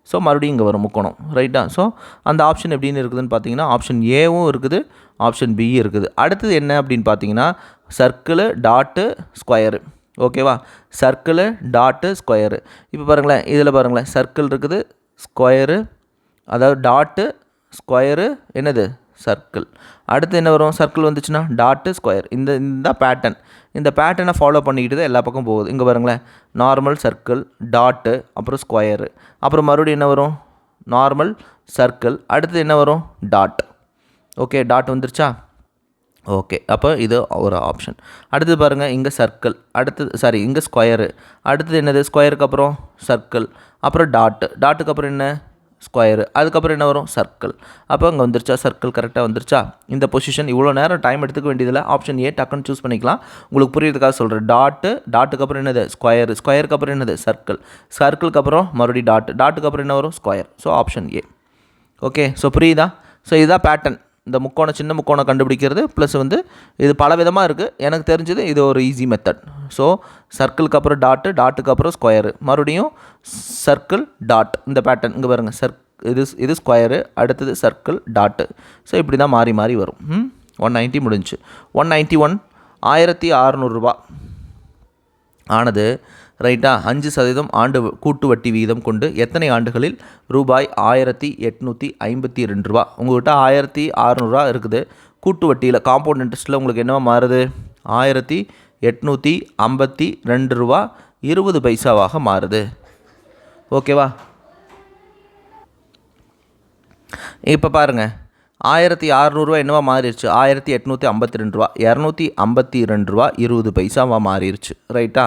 ஸோ மறுபடியும் இங்கே வரும் முக்கோணம், ரைட்டா. ஸோ அந்த ஆப்ஷன் எப்படின்னு இருக்குதுன்னு பார்த்தீங்கன்னா, ஆப்ஷன் ஏவும் இருக்குது, ஆப்ஷன் பி இருக்குது. அடுத்தது என்ன அப்படின்னு பார்த்தீங்கன்னா, சர்க்கிளு டாட்டு ஸ்கொயரு. ஓகேவா, சர்க்கிளு டாட்டு ஸ்கொயரு. இப்போ பாருங்களேன், இதில் பாருங்களேன், சர்க்கிள் இருக்குது, ஸ்கொயரு, அதாவது டாட்டு ஸ்கொயரு என்னது சர்க்கிள். அடுத்து என்ன வரும், சர்க்கிள் வந்துச்சுன்னா டாட்டு ஸ்கொயர். இந்த பேட்டர்ன், இந்த பேட்டர்னை ஃபாலோ பண்ணிக்கிட்டு தான் எல்லா பக்கம் போகுது. இங்கே பாருங்களேன், நார்மல் சர்க்கிள், டாட்டு, அப்புறம் ஸ்கொயரு, அப்புறம் மறுபடியும் என்ன வரும், நார்மல் சர்க்கிள், அடுத்து என்ன வரும், டாட். ஓகே, டாட் வந்துருச்சா. ஓகே, அப்போ இது ஒரு ஆப்ஷன். அடுத்தது பாருங்கள், இங்கே சர்க்கிள், அடுத்தது இங்கே ஸ்கொயரு, அடுத்தது என்னது, ஸ்கொயருக்கு அப்புறம் சர்க்கிள், அப்புறம் டாட்டு, டாட்டுக்கு அப்புறம் என்ன, ஸ்கொயரு, அதுக்கப்புறம் என்ன வரும், சர்க்கிள். அப்போ இங்கே வந்துருச்சா, சர்க்கிள் கரெக்டாக வந்துருச்சா. இந்த பொசிஷன் இவ்வளோ நேரம் டைம் எடுத்துக்க வேண்டியதில்லை. ஆப்ஷன் ஏ டக்குன்னு சூஸ் பண்ணிக்கலாம். உங்களுக்கு புரியுறதுக்காக சொல்கிறேன். டாட்டுக்கு அப்புறம் என்னது, ஸ்கொயரு, ஸ்கொயருக்கு அப்புறம் என்னது, சர்க்கிள், சர்க்கிளுக்கு அப்புறம் மறுபடியும் டாட்டுக்கு அப்புறம் என்ன வரும், square. So option A. Okay, so புரியுதா. ஸோ இதுதான் பேட்டர்ன், இந்த முக்கோணம், சின்ன முக்கோணம் கண்டுபிடிக்கிறது. ப்ளஸ் வந்து இது பல விதமாக இருக்குது, எனக்கு தெரிஞ்சது இது ஒரு ஈஸி மெத்தட். ஸோ சர்க்கிளுக்கு அப்புறம் டாட்டுக்கு அப்புறம் ஸ்கொயரு, மறுபடியும் சர்க்கிள் டாட், இந்த பேட்டர்ன் இங்கே பாருங்கள், இது ஸ்கொயரு, அடுத்தது சர்க்கிள் டாட்டு. ஸோ இப்படி தான் மாறி மாறி வரும். 190 முடிஞ்சு. 191 1600 ரூபா ஆனது, ரைட்டா. 5% ஆண்டு கூட்டு வட்டி விகிதம் கொண்டு எத்தனை ஆண்டுகளில் ரூபாய் 1852 ரூபா. உங்கள்கிட்ட 1600 இருக்குது. கூட்டு வட்டியில் காம்பவுண்ட் இன்ட்ரெஸ்ட்டில் உங்களுக்கு என்னவா மாறுது, 1852 ரூபா 20 பைசாவாக மாறுது. ஓகேவா. இப்போ பாருங்கள், 1600 என்னவா மாறிடுச்சு, 1852 ரூபா, 252 ரூபா 20 பைசாவாக மாறிடுச்சு, ரைட்டா.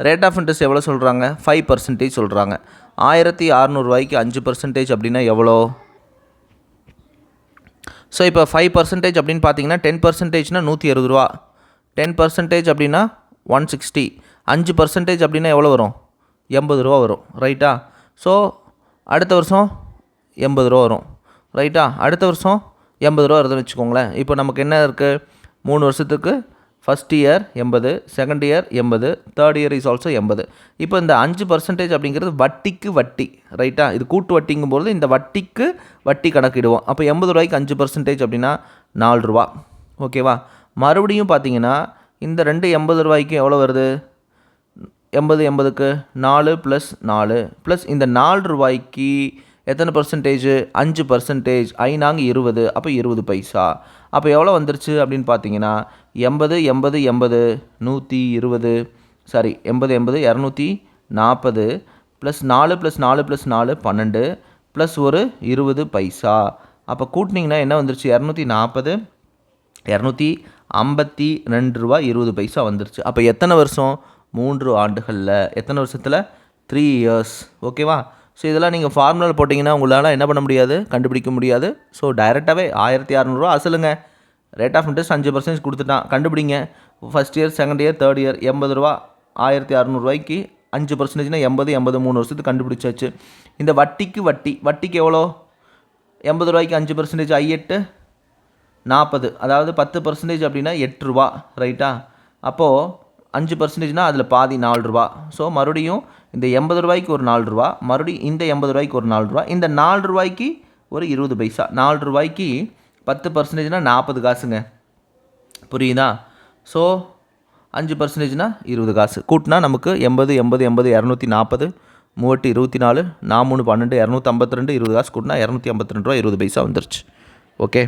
ரேட் ஆஃப் இன்ட்ரெஸ்ட் எவ்வளோ சொல்கிறாங்க, 5% சொல்கிறாங்க. 1600 ரூபாய்க்கு 5% அப்படின்னா எவ்வளோ. ஸோ இப்போ 5% அப்படின்னு பார்த்தீங்கன்னா 10%னா 160 ரூபா, 10% அப்படின்னா 160, 5% அப்படின்னா எவ்வளோ வரும், 80 ரூபா வரும், ரைட்டா. ஸோ அடுத்த வருஷம் 80 ரூபா வரும், ரைட்டா. அடுத்த வருஷம் 80 ரூபா வருதுன்னு வச்சுக்கோங்களேன். இப்போ நமக்கு என்ன இருக்குது, 3 வருஷத்துக்கு first year 80, second year 80, third year is also 80. இப்போ இந்த 5% அப்படிங்கிறது வட்டிக்கு வட்டி, ரைட்டா. இது கூட்டு வட்டிங்கும்போது இந்த வட்டிக்கு வட்டி கணக்கிடுவோம். அப்போ 80 ரூபாய்க்கு 5% அப்படின்னா 4 ரூபா. ஓகேவா. மறுபடியும் பார்த்தீங்கன்னா இந்த 80 ரூபாய்க்கு எவ்வளோ வருது, 80க்கு 4 + 4 ப்ளஸ் இந்த 4 ரூபாய்க்கு எத்தனை பர்சன்டேஜ், 5%, 5 20, அப்போ 20 பைசா. அப்போ எவ்வளோ வந்துருச்சு அப்படின்னு பார்த்தீங்கன்னா 80 120 சாரி 80 240 ப்ளஸ் 4 + 4 + 4 12 ப்ளஸ் ஒரு 20 பைசா. அப்போ கூட்டினீங்கன்னா என்ன வந்துருச்சு, 240 252 ரூபா 20 பைசா வந்துருச்சு. அப்போ எத்தனை வருஷம், 3 ஆண்டுகளில், எத்தனை வருஷத்தில், 3 இயர்ஸ். ஓகேவா. ஸோ இதெல்லாம் நீங்கள் ஃபார்முலா போட்டிங்கன்னா உங்களால் என்ன பண்ண முடியாது, கண்டுபிடிக்க முடியாது. ஸோ டைரெக்டாகவே 1600 ரூபா அசலுங்க. ரேட் ஆஃப் இன்ட்ரெஸ்ட் 5% கொடுத்துட்டான், கண்டுபிடிங்க. First year, second year, third year 80 ரூபா, 1600 ரூபாய்க்கு 5%னா 80 3 வருஷத்துக்கு கண்டுபிடிச்சாச்சு. இந்த வட்டிக்கு எவ்வளோ, 80 ரூபாய்க்கு 5%, 8 40, அதாவது 10% அப்படின்னா 8 ரூபா, ரைட்டா. அப்போது 5%னா அதில் பாதி 4 ரூபா. ஸோ மறுபடியும் இந்த 80 ரூபாய்க்கு ஒரு 4 ரூபா, மறுபடியும் இந்த 80 ரூபாய்க்கு ஒரு 4 ரூபா, இந்த 4 ரூபாய்க்கு ஒரு 20 பைசா. 4 ரூபாய்க்கு 10%னா 40 காசுங்க, புரியுதா. ஸோ 5%னா 20 காசு. கூட்டினா நமக்கு 80 240, 3 24, 4 12, 252, 20 காசு கூட்டினா 252 ரூபா 20 பைசா வந்துருச்சு. ஓகே.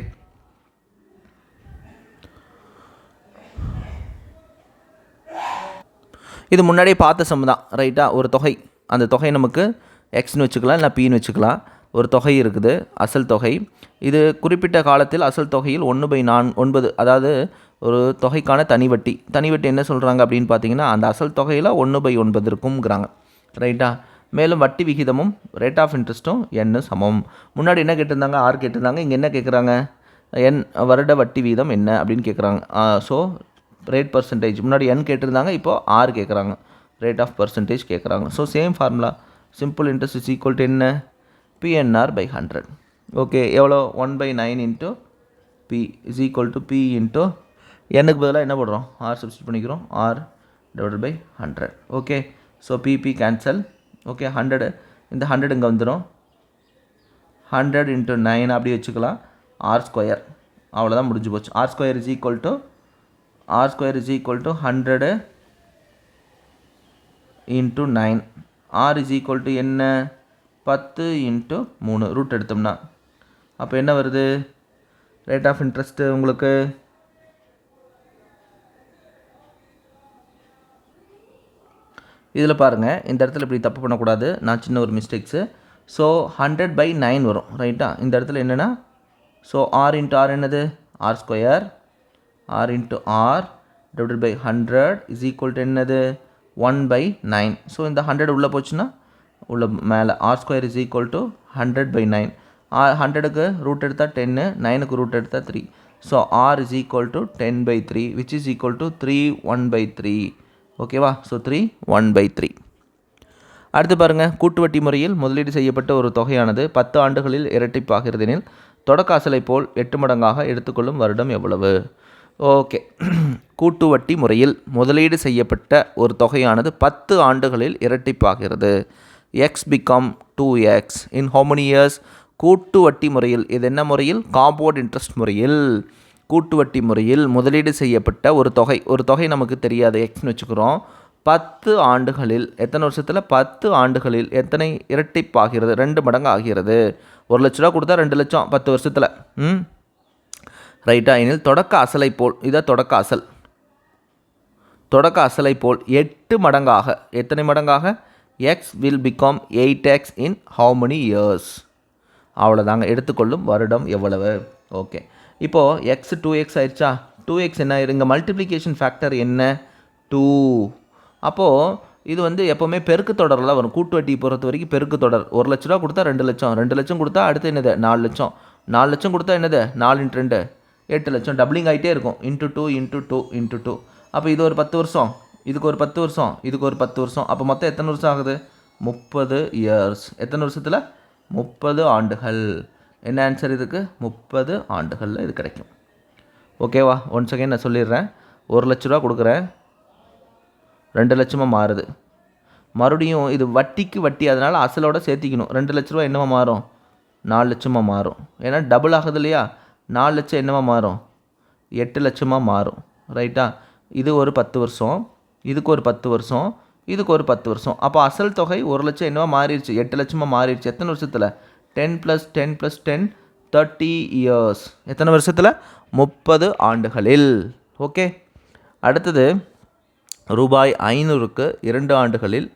இது முன்னாடியே பார்த்த சம் தான், ரைட்டா. ஒரு தொகை, அந்த தொகை நமக்கு எக்ஸ்னு வச்சுக்கலாம், இல்லை பின்னு வச்சுக்கலாம். ஒரு தொகை இருக்குது, அசல் தொகை. இது குறிப்பிட்ட காலத்தில் அசல் தொகையில் 1/9, அதாவது ஒரு தொகைக்கான தனி வட்டி என்ன சொல்கிறாங்க அப்படின்னு பார்த்தீங்கன்னா, அந்த அசல் தொகையில் 1/9 இருக்குங்கிறாங்க, ரைட்டா. மேலும் வட்டி விகிதமும் ரேட் ஆஃப் இன்ட்ரெஸ்ட்டும் என்ன சமம். முன்னாடி என்ன கேட்டிருந்தாங்க, 6 கேட்டிருந்தாங்க. இங்கே என்ன கேட்குறாங்க, வருட வட்டி வீதம் என்ன அப்படின்னு கேட்குறாங்க. ஸோ ரேட் பர்சன்டேஜ் முன்னாடி n கேட்டிருந்தாங்க, இப்போ r கேட்குறாங்க, ரேட் ஆஃப் பர்சன்டேஜ் கேட்குறாங்க. So same formula, simple interest is equal to என்ன, PNR/100. ஓகே, எவ்வளோ 1/9 into P is equal to P into என்னுக்கு பதிலாக என்ன போடுறோம், R சப்ஸ்டிட் பண்ணிக்கிறோம், R/100. Okay, so PP cancel. Okay, 100 இந்த 100 இங்கே வந்துடும், 100 இன்ட்டு 9 அப்படி வச்சுக்கலாம், R². அவ்வளோதான், முடிஞ்சு போச்சு. R² is equal to 100 into 9. R is equal to என்ன, 10 இன்ட்டு 3 ரூட் எடுத்தோம்னா அப்போ என்ன வருது, ரேட் ஆஃப் இன்ட்ரெஸ்ட்டு உங்களுக்கு இதில் பாருங்கள். இந்த இடத்துல இப்படி தப்பு பண்ணக்கூடாது, நான் சின்ன ஒரு மிஸ்டேக்ஸு. ஸோ 100/9 வரும், ரைட்டா. இந்த இடத்துல என்னென்னா, ஸோ R இன்ட்டு R என்னது, R², R into R divided by 100 is equal to என்னது, 1/9. ஸோ இந்த 100 உள்ளே போச்சுன்னா உள்ள மேலே R² இஸ் ஈக்குவல் டு 100/9. 100க்கு ரூட் எடுத்தால் 10, 9க்கு ரூட் எடுத்தால் 3. So R is equal to 10/3 which is equal to 3 1/3. ஓகேவா, ஸோ 3 1/3. அடுத்து பாருங்கள், கூட்டு வட்டி முறையில் முதலீடு செய்யப்பட்ட ஒரு தொகையானது 10 ஆண்டுகளில் இரட்டிப்பாகிறதெனில் தொடக்க அசலை போல் 8 மடங்காக எடுத்துக்கொள்ளும் வருடம் எவ்வளவு? ஓகே, கூட்டு வட்டி முறையில் முதலீடு செய்யப்பட்ட ஒரு தொகையானது 10 ஆண்டுகளில் இரட்டிப்பாகிறது. X become 2x in how many years? கூட்டு வட்டி முறையில், இது என்ன முறையில், காம்பவுண்ட் இன்ட்ரெஸ்ட் முறையில். கூட்டு வட்டி முறையில் முதலீடு செய்யப்பட்ட ஒரு தொகை நமக்கு தெரியாது, எக்ஸ்னு வச்சுக்கிறோம். 10 ஆண்டுகளில், எத்தனை வருஷத்தில், 10 ஆண்டுகளில் எத்தனை இரட்டிப்பாகிறது, 2 மடங்கு ஆகிறது. 1 லட்ச ரூபா கொடுத்தா 2 லட்சம் 10 வருஷத்தில். ரைட்டா. எனில் தொடக்க அசலை போல், இதான் தொடக்க அசல், தொடக்க அசலை போல் 8 மடங்காக, எத்தனை மடங்காக, X will become 8x in how many years? அவ்வளோதாங்க, எடுத்துக்கொள்ளும் வருடம் எவ்வளவு. ஓகே, இப்போது எக்ஸ் 2x ஆயிடுச்சா, 2x என்ன ஆயிருங்க, மல்டிப்ளிகேஷன் ஃபேக்டர் என்ன, 2. அப்போது இது வந்து எப்போவுமே பெருக்கு தொடரில் வரும். கூட்டு வட்டி பொறுத்த வரைக்கும் பெருக்கு தொடர். 1 லட்ச ரூபா கொடுத்தா 2 லட்சம், 2 லட்சம் கொடுத்தா அடுத்து என்னது, 4 லட்சம், 4 லட்சம் கொடுத்தா என்னது, 4 × 2 8 லட்சம், டபுளிங் ஆகிட்டே இருக்கும், இன்ட்டு 2 இன்ட்டு 2 இன்ட்டு 2. அப்போ இது ஒரு 10 வருஷம், இதுக்கு ஒரு 10 வருஷம், இதுக்கு ஒரு 10 வருஷம், அப்போ மொத்தம் எத்தனை வருஷம் ஆகுது, 30 இயர்ஸ். எத்தனை வருஷத்தில், 30 ஆண்டுகள். என்ன ஆன்சர் இதுக்கு, 30 ஆண்டுகளில் இது கிடைக்கும். ஓகேவா, ஒன் செகண்ட் நான் சொல்லிடுறேன். 1 லட்ச ரூபா கொடுக்குறேன், 2 லட்சமாக மாறுது. மறுபடியும் இது வட்டிக்கு வட்டி, அதனால் அசலோட சேர்த்திக்கணும். 2 லட்ச ரூபா என்னவா மாறும், 4 லட்சமாக மாறும். ஏன்னா டபுள் ஆகுது இல்லையா, 4 லட்சம் என்னவா மாறும், 8 லட்சமாக மாறும். ரைட்டா. இது ஒரு 10 வருஷம், இதுக்கு ஒரு 10 வருஷம், இதுக்கு ஒரு 10 வருஷம். அப்போ அசல் தொகை 1 லட்சம் என்னவா மாறிடுச்சு, 8 லட்சமாக மாறிடுச்சு. எத்தனை வருஷத்தில், 10 + 10 + 10 30 இயர்ஸ். எத்தனை வருஷத்தில், 30 ஆண்டுகளில். ஓகே, அடுத்தது ரூபாய் 500க்கு 2 ஆண்டுகளில்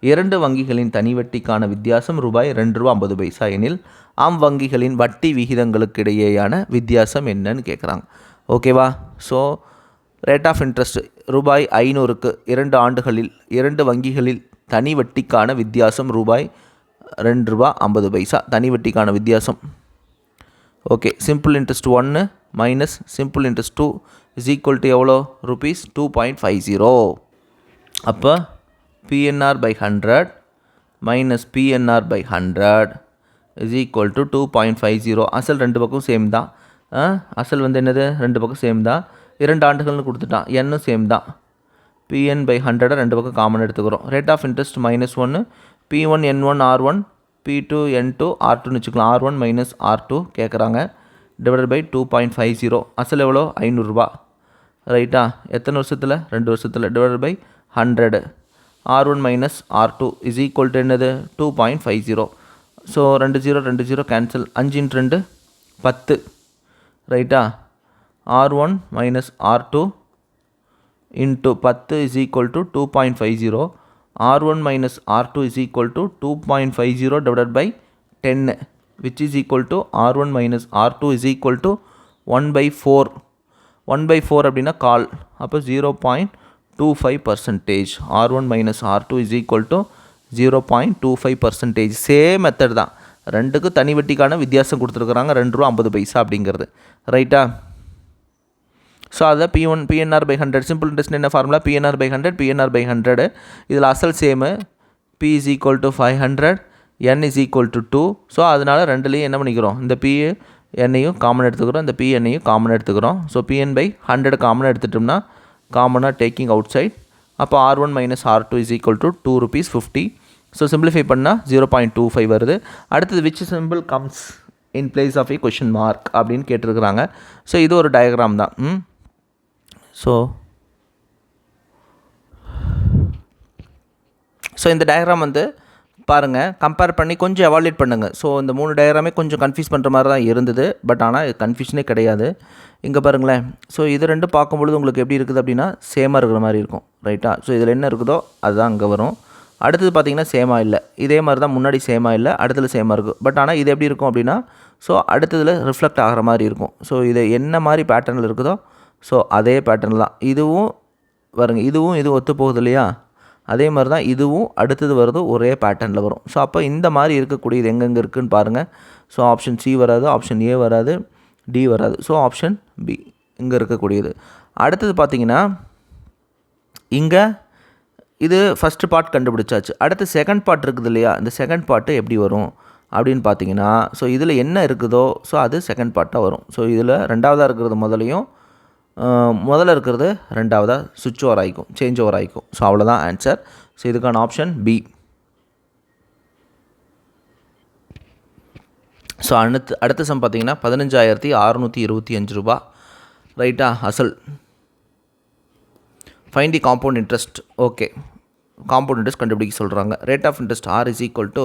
2 வங்கிகளின் தனி வட்டிக்கான வித்தியாசம் ரூபாய் 2.50 எனில் வங்கிகளின் வட்டி விகிதங்களுக்கு இடையேயான வித்தியாசம் என்னன்னு கேட்குறாங்க. ஓகேவா. ஸோ ரேட் ஆஃப் இன்ட்ரெஸ்ட் ரூபாய் 500க்கு 2 ஆண்டுகளில் 2 வங்கிகளில் தனி வட்டிக்கான வித்தியாசம் ரூபாய் 2.50 தனி வட்டிக்கான வித்தியாசம். Okay, simple interest 1 minus simple interest 2 is equal to எவ்வளோ, ருபீஸ் 2.50. அப்போ PNR/100 minus PNR/100 is equal to 2.50. அசல் 2 பக்கம் சேம் தான். அசல் வந்து என்னது, 2 பக்கம் சேம் தான். 2 ஆண்டுகள்னு கொடுத்துட்டான், என்னும் சேம் தான். PN/100 2 பக்கம் காமன் எடுத்துக்கிறோம். Rate of interest -1, P1 N1 R1 P2 N2 R2ன்னு வச்சுக்கலாம். R1 மைனஸ் R2 கேட்குறாங்க, டிவைடட் பை 2.50. அசல் எவ்வளோ, 500 ரூபா. ரைட்டா. எத்தனை வருஷத்தில், 2 வருஷத்தில், divided by 100. R1 minus R2 is equal to என்னது, 2.50. So 2 0 2 0 cancel. 5 × 2 10. ரைட்டா. R1 minus R2 into 10 is equal to 2.50. R1 minus R2 is equal to 2.50 divided by 10, which is equal to R1 minus R2 is equal to 1/4. 1/4 அப்படின்னா கால், அப்போ 0.25%. R1 minus R2 is equal to 0.25%. Same method தான், ரெண்டுக்கு தனி வட்டிக்கான வித்தியாசம் கொடுத்துருக்குறாங்க, 2.50 அப்படிங்கிறது. ரைட்டா. So அதை PNR/100 சிம்பிள் இன்ட்ரெஸ்ட் என்ன ஃபார்முலா PNR/100 இதில் அசல் சேமு P is equal to 500 N is equal to 2. So அதனால் ரெண்டுலேயும் என்ன பண்ணிக்கிறோம், இந்த PNனையும் காமன் எடுத்துக்கிறோம், இந்த PNனையும் காமன் எடுத்துக்கிறோம். ஸோ PN/100 காமன் எடுத்துட்டோம்னா காமனாக டேக்கிங் அவுட் சைட், அப்போ R1 minus R2 is equal to 2 rupees 50. So simplify பண்ணால் 0.25 வருது. அடுத்தது which simple comes in place of a question mark அப்படின்னு கேட்டிருக்கிறாங்க. ஸோ இது ஒரு டயக்ராம் தான். ஸோ இந்த டயக்ராம் வந்து பாருங்கள், கம்பேர் பண்ணி கொஞ்சம் எவாலுவேட் பண்ணுங்கள். ஸோ இந்த 3 டயக்ராமே கொஞ்சம் கன்ஃபியூஸ் பண்ணுற மாதிரி தான் இருந்தது, பட் ஆனால் கன்ஃபியூஷனே கிடையாது. இங்கே பாருங்களேன், ஸோ இது ரெண்டும் பார்க்கும்பொழுது உங்களுக்கு எப்படி இருக்குது அப்படின்னா சேமாக இருக்கிற மாதிரி இருக்கும், ரைட்டா? ஸோ இதில் என்ன இருக்குதோ அதுதான் அங்கே வரும். அடுத்தது பார்த்திங்கன்னா சேமாக இல்லை, இதே மாதிரி தான் முன்னாடி சேமாக இல்லை, அடுத்தது சேமாக இருக்கும். பட் ஆனால் இது எப்படி இருக்கும் அப்படின்னா ஸோ அடுத்ததில் ரிஃப்ளெக்ட் ஆகிற மாதிரி இருக்கும். ஸோ இது என்ன மாதிரி பேட்டர்னில் இருக்குதோ ஸோ அதே பேட்டர்ன் தான் இதுவும் வருங்க. இதுவும் ஒத்து போகுது இல்லையா? அதே மாதிரி தான் இதுவும் அடுத்தது வருது, ஒரே பேட்டர்னில் வரும். ஸோ அப்போ இந்த மாதிரி இருக்கக்கூடியது எங்கெங்கே இருக்குதுன்னு பாருங்கள். ஸோ ஆப்ஷன் C வராது, ஆப்ஷன் A வராது, D வராது. ஸோ ஆப்ஷன் B இங்கே இருக்கக்கூடியது. அடுத்தது பார்த்திங்கன்னா இங்கே இது ஃபஸ்ட்டு பார்ட் கண்டுபிடிச்சாச்சு. அடுத்து செகண்ட் பார்ட் இருக்குது இல்லையா? இந்த செகண்ட் பார்ட்டு எப்படி வரும் அப்படின்னு பார்த்தீங்கன்னா ஸோ இதில் என்ன இருக்குதோ ஸோ அது செகண்ட் பார்ட்டாக வரும். ஸோ இதில் ரெண்டாவதாக இருக்கிறது முதல்ல இருக்கிறது ரெண்டாவதாக சுவிட்ச் ஓவர் ஆகிக்கும், சேஞ்ச் ஓவர் ஆகிக்கும். ஸோ அவ்வளோதான் ஆன்சர். ஸோ இதுக்கான ஆப்ஷன் B. ஸோ அடுத்த சம் பார்த்தீங்கன்னா 15,625 ரூபா, ரைட்டா? அசல். Find the compound interest. Okay, compound interest கண்டுபிடிக்க சொல்கிறாங்க. Rate of interest R is equal to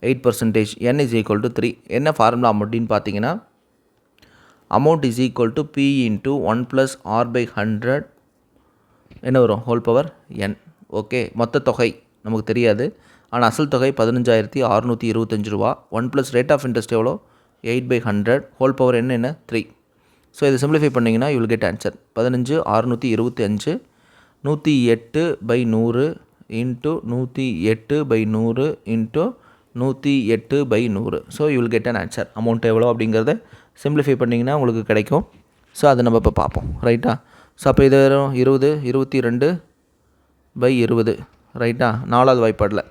8%, N is equal to 3. என்ன ஃபார்முலா அப்படின்னு பார்த்தீங்கன்னா amount is equal to P into 1 plus R/100 என்ன வரும், ஹோல் பவர் N. ஓகே, மொத்த தொகை நமக்கு தெரியாது, ஆனால் அசல் தொகை 15,625 ரூபா. 1 ப்ளஸ் ரேட் ஆஃப் இன்ட்ரெஸ்ட் எவ்வளோ, 8/100, ஹோல் பவர் என்ன 3. ஸோ இதை சிம்பிளிஃபை பண்ணிங்கன்னா you will get answer 15,625 108/100 into 108/100 into 108/100. So you will get an answer. Amount எவ்வளோ அப்படிங்கிறத சிம்பிளிஃபை பண்ணிங்கன்னா உங்களுக்கு கிடைக்கும். ஸோ அதை நம்ம இப்போ பார்ப்போம், ரைட்டா? ஸோ அப்போ இது வரும் 20 22/20, ரைட்டா? 4வது வாய்ப்பாடில்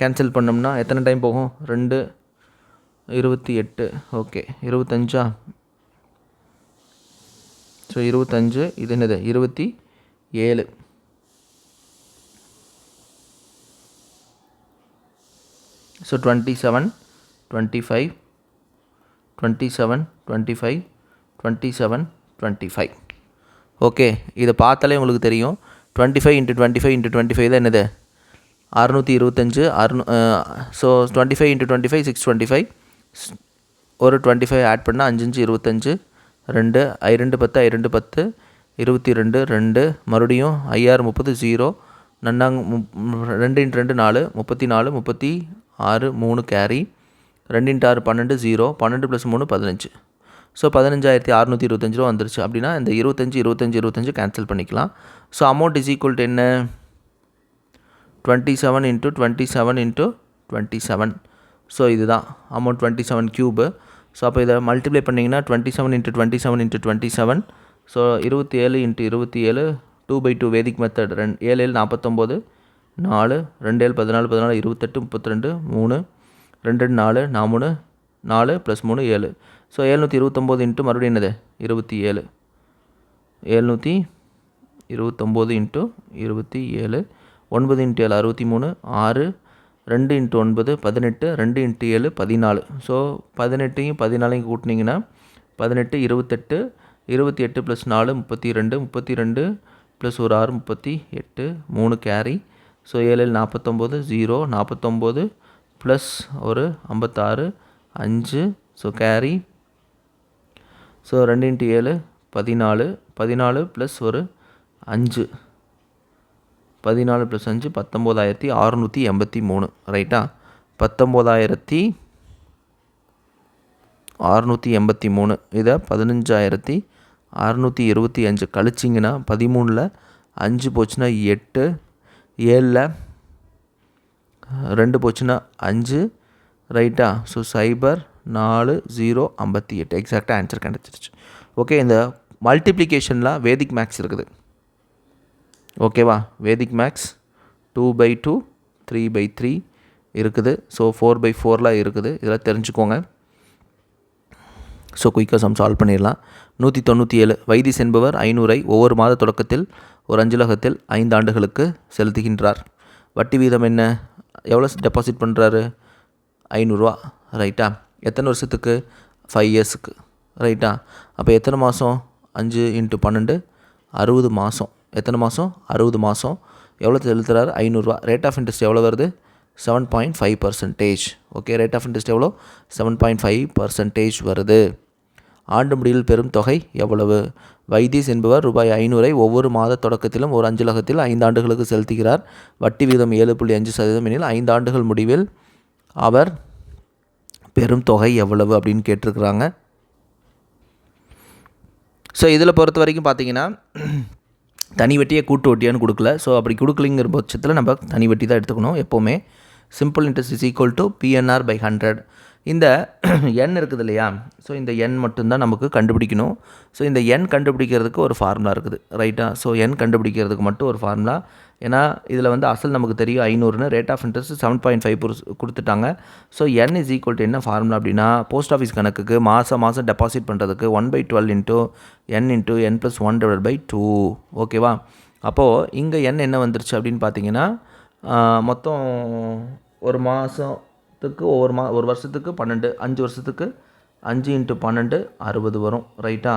கேன்சல் பண்ணோம்னா எத்தனை டைம் போகும், 2 28. ஓகே, 25. ஸோ 25, இது என்னது 27. ஸோ 27 25 27 25 27 25. ஓகே, இதை பார்த்தாலே உங்களுக்கு தெரியும் 25 × 25 × 25 தான் என்னது 625. ஸோ 25 × 25 625, ஒரு 25 ஆட் பண்ணால் 5 5 25, 2 I2 10 I2 10 22 2, மறுபடியும் 5 6 30 0, நன்னாங்க 2 × 2 4 34 36 3 கேரி, 2 × 6 12 0, 12 + 3 15. ஸோ 15,625 ரூபா வந்துருச்சு. அப்படின்னா இந்த 25 25 25 கேன்சல் பண்ணிக்கலாம். So amount is equal to என்ன, 27 × 27 × 27. ஸோ இதுதான் அமௌண்ட் 27 கியூபு. ஸோ அப்போ இதை மல்டிப்ளை பண்ணிங்கன்னா 27 × 27 × 27. ஸோ 27 × 27 2/2 வேதிக் மெத்தட். 7 7 49 4 2 7 14 14 28 32 3 2 4 4 4 + 3 7. ஸோ 729 இன்ட்டு மறுபடியும் என்னது 27, 729 இன்ட்டு 27, 9 × 7 63, 6 2 × 9 18, 2 × 7 14. ஸோ 18 14 கூட்டினீங்கன்னா 18 28, 28 + 4 32, 32 + ஒரு 6 38, 3 கேரி. ஸோ 7 49 0 49 ப்ளஸ் ஒரு 56 5, ஸோ கேரி. ஸோ 2 × 7 14, 14 ப்ளஸ் ஒரு 5, 14 + 5 19,683, ரைட்டா? 19,683. இதை 15,625 கழிச்சிங்கன்னா 13ல் 5 போச்சுன்னா 8, 7ல் 2 போச்சுன்னா 5, ரைட்டா? ஸோ 0 4 0 58 எக்ஸாக்டாக ஆன்சர் கிடச்சிருச்சு. ஓகே, இந்த மல்டிப்ளிகேஷனில் வேதிக் மேக்ஸ் இருக்குது. ஓகேவா, வேதிக் மேக்ஸ் 2/2 3/3 இருக்குது. ஸோ 4/4 இருக்குது. இதெல்லாம் தெரிஞ்சுக்கோங்க. ஸோ குயிக்காக சம் சால்வ் பண்ணிடலாம். 197 வைத்திஸ் என்பவர் 500 ஒவ்வொரு மாத தொடக்கத்தில் ஒரு அஞ்சலகத்தில் 5 ஆண்டுகளுக்கு செலுத்துகின்றார். வட்டி வீதம் என்ன? எவ்வளோ டெபாசிட் பண்ணுறாரு? 500 ரூபா. ரைட்டா? எத்தனை வருஷத்துக்கு? 5 இயர்ஸுக்கு. ரைட்டா? அப்போ எத்தனை மாதம்? 5 × 12 60 மாதம். எத்தனை மாதம்? 60 மாதம். எவ்வளோ செலுத்துகிறாரு? 500 ரூபா. ரேட் ஆஃப் இன்ட்ரெஸ்ட் எவ்வளோ வருது? 7.5%. ஓகே, ரேட் ஆஃப் இன்ட்ரெஸ்ட் எவ்வளோ? 7.5% வருது. ஆண்டு முடிவில் பெறும் தொகை எவ்வளவு? வைத்திஸ் என்பவர் ரூபாய் 500 ஒவ்வொரு மாத தொடக்கத்திலும் ஒரு அஞ்சலகத்தில் 5 ஆண்டுகளுக்கு செலுத்துகிறார். வட்டி வீதம் 7.5% எனில் 5 ஆண்டுகள் முடிவில் அவர் பெறும் தொகை எவ்வளவு அப்படின்னு கேட்டிருக்கிறாங்க. ஸோ இதில் பொறுத்த வரைக்கும் பார்த்தீங்கன்னா தனி வட்டியை கூட்டு வட்டியான்னு கொடுக்கல. ஸோ அப்படி கொடுக்கலிங்கிற பட்சத்தில் நம்ம தனி வட்டி தான் எடுத்துக்கணும் எப்போவுமே. Simple interest is equal to PNR/100. இந்த எண் இருக்குது இல்லையா? ஸோ இந்த எண் மட்டும்தான் நமக்கு கண்டுபிடிக்கணும். ஸோ இந்த எண் கண்டுபிடிக்கிறதுக்கு ஒரு ஃபார்முலா இருக்குது. ரைட்டா? ஸோ எண் கண்டுபிடிக்கிறதுக்கு மட்டும் ஒரு ஃபார்முலா. ஏன்னா இதில் வந்து அசல் நமக்கு தெரியும் 500ன்னு, ரேட் ஆஃப் இன்ட்ரெஸ்ட் 7.5 கொடுத்துட்டாங்க. So N is equal to என்ன ஃபார்முலா அப்படின்னா, போஸ்ட் ஆஃபீஸ் கணக்குக்கு மாதம் டெபாசிட் பண்ணுறதுக்கு 1/12 × n × n+1/2. ஓகேவா? அப்போது இங்கே எண் என்ன வந்துருச்சு அப்படின்னு பார்த்தீங்கன்னா, மொத்தம் ஒரு மாதத்துக்கு ஒரு வருஷத்துக்கு 12, 5 வருஷத்துக்கு 5 × 12 60 வரும். ரைட்டா?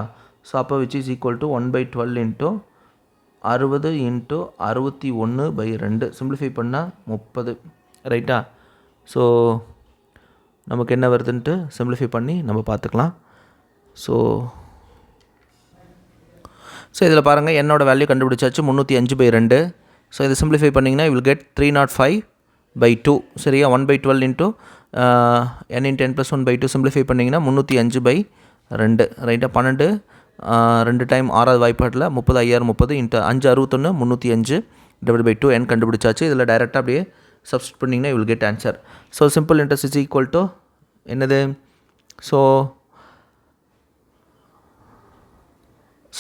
ஸோ அப்போ which is equal to 1/12 × 60 × 61/2. Simplify பண்ணால் 30. ரைட்டா? ஸோ நமக்கு என்ன வருதுன்ட்டு சிம்பிளிஃபை பண்ணி நம்ம பார்த்துக்கலாம். ஸோ இதில் பாருங்கள், என்னோடய வேல்யூ கண்டுபிடிச்சாச்சு 305/2. ஸோ இதை சிம்பிளிஃபை பண்ணிங்கன்னா வில் கெட் 305/2. சரியா? 1/12 n × n+1/2 சிம்பிளிஃபை பண்ணிங்கன்னா 305/2. ரைட்டாக? 12 2 டைம் 6வது வாய்ப்பாட்டில் 30 5 30 × 5 61 305/2 n கண்டுபிடிச்சாச்சு. இதில் டைரெக்டாக அப்படியே சப்ஸ்டிட் பண்ணிங்கன்னா will get answer. So simple interest is equal to என்னது? So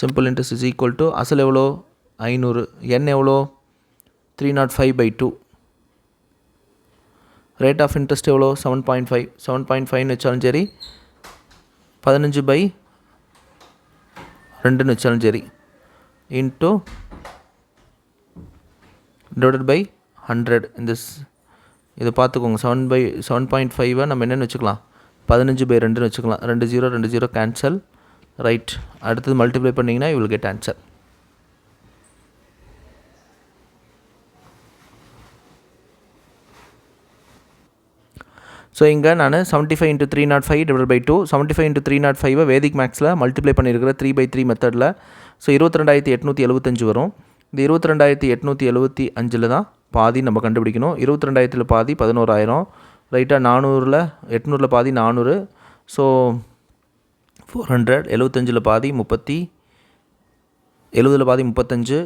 simple interest is equal to அசல் எவ்வளோ? 500. n எவ்வளோ? 305/2. ரேட் ஆஃப் இன்ட்ரெஸ்ட் எவ்வளோ? 7.5. 7.5ன்னு வச்சாலும் சரி, 15/2ன்னு வச்சாலும் சரி, இன்ட்டு /100. இதை பார்த்துக்கோங்க. 7/7.5 நம்ம என்னென்னு வச்சுக்கலாம்? 15/2ன்னு வச்சுக்கலாம். 2 0 2 0 கேன்சல். ரைட். அடுத்தது மல்டிப்ளை பண்ணிங்கன்னா you will get answer. So இங்கே நான் 75 × 305/2 75 × 305 வேதிக் மேக்ஸில் மல்டிப்ளை பண்ணியிருக்கிற 3/3 மெத்தடில். ஸோ 22,875 வரும். இந்த 22,875 தான் பாதி நம்ம கண்டுபிடிக்கணும். 22,000 பாதி 11,000. ரைட்டாக? 400 800 பாதி 400. ஸோ 400. 75 பாதி 30, 70 பாதி 35,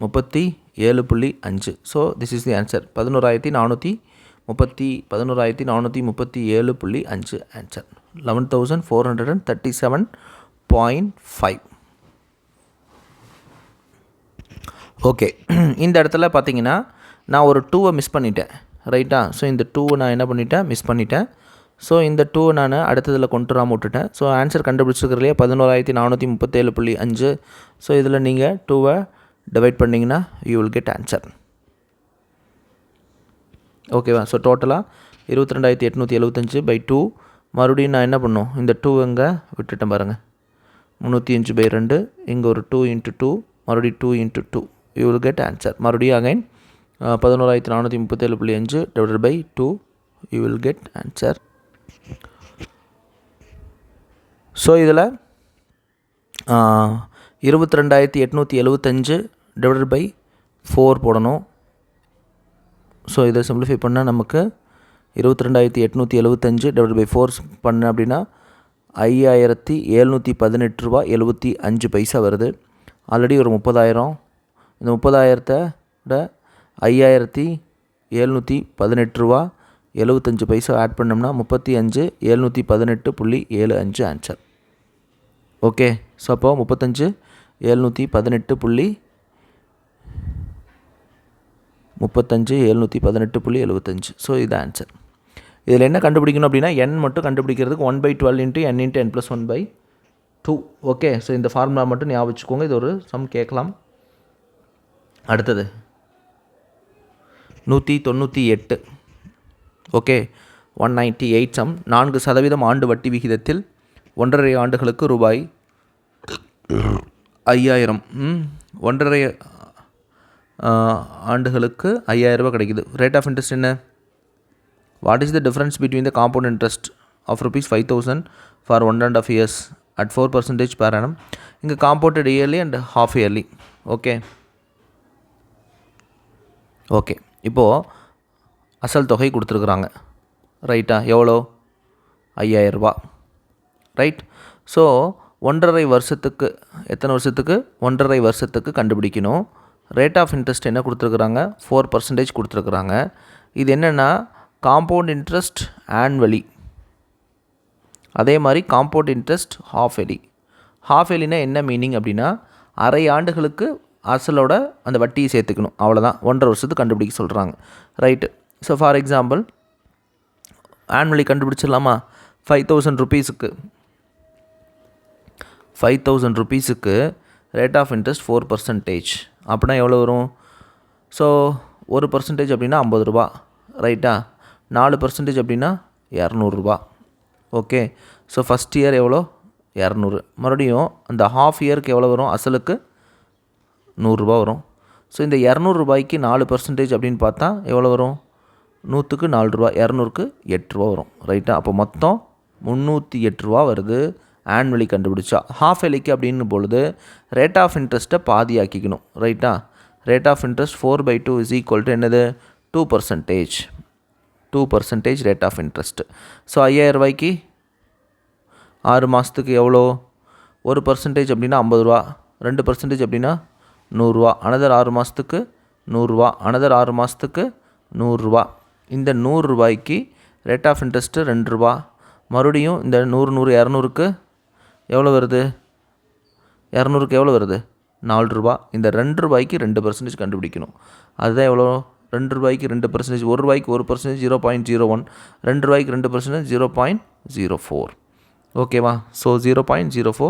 37.5. So this is the answer. 11,437.5 answer. 11,437.5. Okay, இந்த இடத்துல பார்த்தீங்கன்னா நான் ஒரு 2 மிஸ் பண்ணிட்டேன். ரைட்டா? ஸோ இந்த 2 நான் என்ன பண்ணிட்டேன்? மிஸ் பண்ணிட்டேன். ஸோ இந்த 2 நான் அடுத்ததில் கொண்டு வராமல் விட்டுட்டேன். So answer கண்டுபிடிச்சிருக்கிறதுலையே 11,437.5. ஸோ இதில் நீங்கள் 2 டிவைட் பண்ணிங்கன்னா யூ வில் கெட் ஆன்சர். ஓகேவா? ஸோ டோட்டலாக 22,875/2. மறுபடியும் நான் என்ன பண்ணணும்? இந்த 2 இங்கே விட்டுட்டேன் பாருங்கள். 305/2. இங்கே ஒரு 2 × 2, மறுபடியும் 2 × 2. You will get answer. மறுபடியும் again 11,437.5/2 you will get answer. So இதில் 22,875/4 போடணும். ஸோ இதை சிம்பிளிஃபை பண்ணால் நமக்கு 22,875/4 பண்ண அப்படின்னா 5,718.75 வருது. ஆல்ரெடி ஒரு 30,000. இந்த 30,000 5,718.75 ஆட் பண்ணோம்னா 35,718.75 ஆன்சர். ஓகே, ஸோ அப்போ 35,718.75. ஸோ இது ஆன்சர். இதில் என்ன கண்டுபிடிக்கணும் அப்படின்னா n மட்டும் கண்டுபிடிக்கிறதுக்கு 1/12 × n × n + 1/2. ஓகே, ஸோ இந்த ஃபார்முலா மட்டும் ஞாபகம் வச்சுக்கோங்க. இது ஒரு சம் கேட்கலாம். அடுத்தது 198. Okay, 198 some. 4% ஆண்டு வட்டி விகிதத்தில் 1.5 ஆண்டுகளுக்கு ரூபாய் 5,000, 1.5 ஆண்டுகளுக்கு 5,000 ரூபாய் கிடைக்குது. ரேட் ஆஃப் இன்ட்ரெஸ்ட் என்ன? What is the difference between the compound interest of ₹5,000 for 1.5 years at 4% per annum? இங்கே compounded yearly and half yearly. Okay okay இப்போது அசல் தொகை கொடுத்துருக்குறாங்க. ரைட்டா? எவ்வளோ? 5,000 ரூபா. ரைட். ஸோ 1.5 வருஷத்துக்கு, எத்தனை வருஷத்துக்கு? 1.5 வருஷத்துக்கு கண்டுபிடிக்கணும். ரேட் ஆஃப் இன்ட்ரெஸ்ட் என்ன கொடுத்துருக்குறாங்க? 4% கொடுத்துருக்குறாங்க. இது என்னென்னா காம்பவுண்ட் இன்ட்ரெஸ்ட் ஆனுவலி, அதே மாதிரி compound interest half yearly. Half இயர்லினா என்ன மீனிங் அப்படின்னா அரை ஆண்டுகளுக்கு அசலோட அந்த வட்டியை சேர்த்துக்கணும், அவ்வளோதான். 1.5 வருஷத்துக்கு கண்டுபிடிக்க சொல்கிறாங்க. Right. So for example annually கண்டுபிடிச்சிடலாமா? 5,000 ருபீஸுக்கு ரேட் ஆஃப் இன்ட்ரெஸ்ட் 4%. அப்படின்னா எவ்வளோ வரும்? ஸோ 1% அப்படின்னா 50 ரூபா. ரைட்டா? 4% அப்படின்னா 200 ரூபா. ஓகே, ஸோ ஃபஸ்ட் இயர் எவ்வளோ? 200. மறுபடியும் அந்த ஹாஃப் இயருக்கு எவ்வளோ வரும்? அசலுக்கு 100 ரூபா வரும். ஸோ இந்த 200 ரூபாய்க்கு 4% அப்படின்னு பார்த்தா எவ்வளோ வரும்? 100க்கு 4 ரூபா, 200க்கு 8 ரூபா வரும். ரைட்டா? அப்போ மொத்தம் 308 ரூபா வருது ஆனுவலி கண்டுபிடிச்சா. ஹாஃப் இயர்லிக்கு அப்படின்னு பொழுது ரேட் ஆஃப் இன்ட்ரெஸ்ட்டை பாதியாக்கிக்கணும். ரைட்டா? Rate of interest 4/2 is equal to என்னது? 2%. 2% ரேட் ஆஃப் இன்ட்ரெஸ்ட். ஸோ 5,000 ரூபாய்க்கு 6 மாதத்துக்கு எவ்வளோ? 1% அப்படின்னா 50 ரூபா, 2% அப்படின்னா 100 ரூபா. அனதர் 6 மாதத்துக்கு 100 ரூபா, அனதர் 6 மாதத்துக்கு 100 ரூபா. இந்த 100 ரூபாய்க்கு ரேட் ஆஃப் இன்ட்ரெஸ்ட்டு 2 ரூபா. மறுபடியும் இந்த 100 200க்கு எவ்வளோ வருது? 200க்கு எவ்வளோ வருது? 4 ரூபா. இந்த 2 ரூபாய்க்கு 2% கண்டுபிடிக்கணும். அதுதான் எவ்வளோ? 2 ரூபாய்க்கு 2%, 1 ரூபாய்க்கு 1% 0.01, 2 ரூபாய்க்கு 2% 0.04. ஓகேவா? ஸோ 0.04.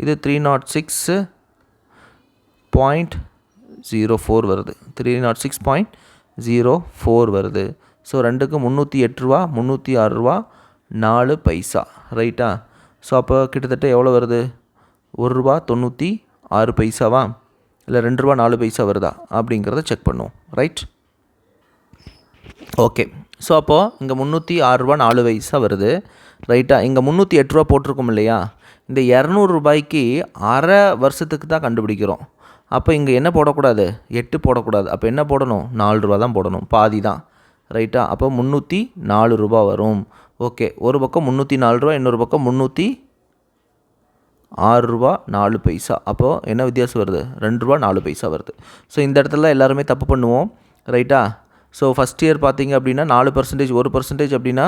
இது 306.04 வருது. 306.04 வருது. ஸோ 2க்கு 308 ரூபா, 306 ரூபா 4 பைசா. ரைட்டா? ஸோ அப்போ கிட்டத்தட்ட எவ்வளோ வருது? 1 ரூபா 96 பைசாவா, இல்லை 2 ரூபா 4 பைசா வருதா அப்படிங்கிறத செக் பண்ணுவோம். ரைட்? ஓகே, ஸோ அப்போது இங்கே 306 ரூபா 4 பைசா வருது. ரைட்டா? இங்கே 308 ரூபா போட்டிருக்கோம் இல்லையா? இந்த 200 ரூபாய்க்கு அரை வருஷத்துக்கு தான் கண்டுபிடிக்கிறோம். அப்போ இங்கே என்ன போடக்கூடாது? 8 போடக்கூடாது. அப்போ என்ன போடணும்? 4 ரூபா தான் போடணும், பாதி தான். ரைட்டா? அப்போ 304 ரூபா வரும். ஓகே, ஒரு பக்கம் 304 ரூபா, இன்னொரு பக்கம் 306 ரூபா 4 பைசா. அப்போது என்ன வித்தியாசம் வருது? 2 ரூபா 4 பைசா வருது. ஸோ இந்த இடத்துல எல்லாருமே தப்பு பண்ணுவோம். ரைட்டா? ஸோ ஃபஸ்ட் இயர் பார்த்தீங்க அப்படின்னா 4%, 1% அப்படின்னா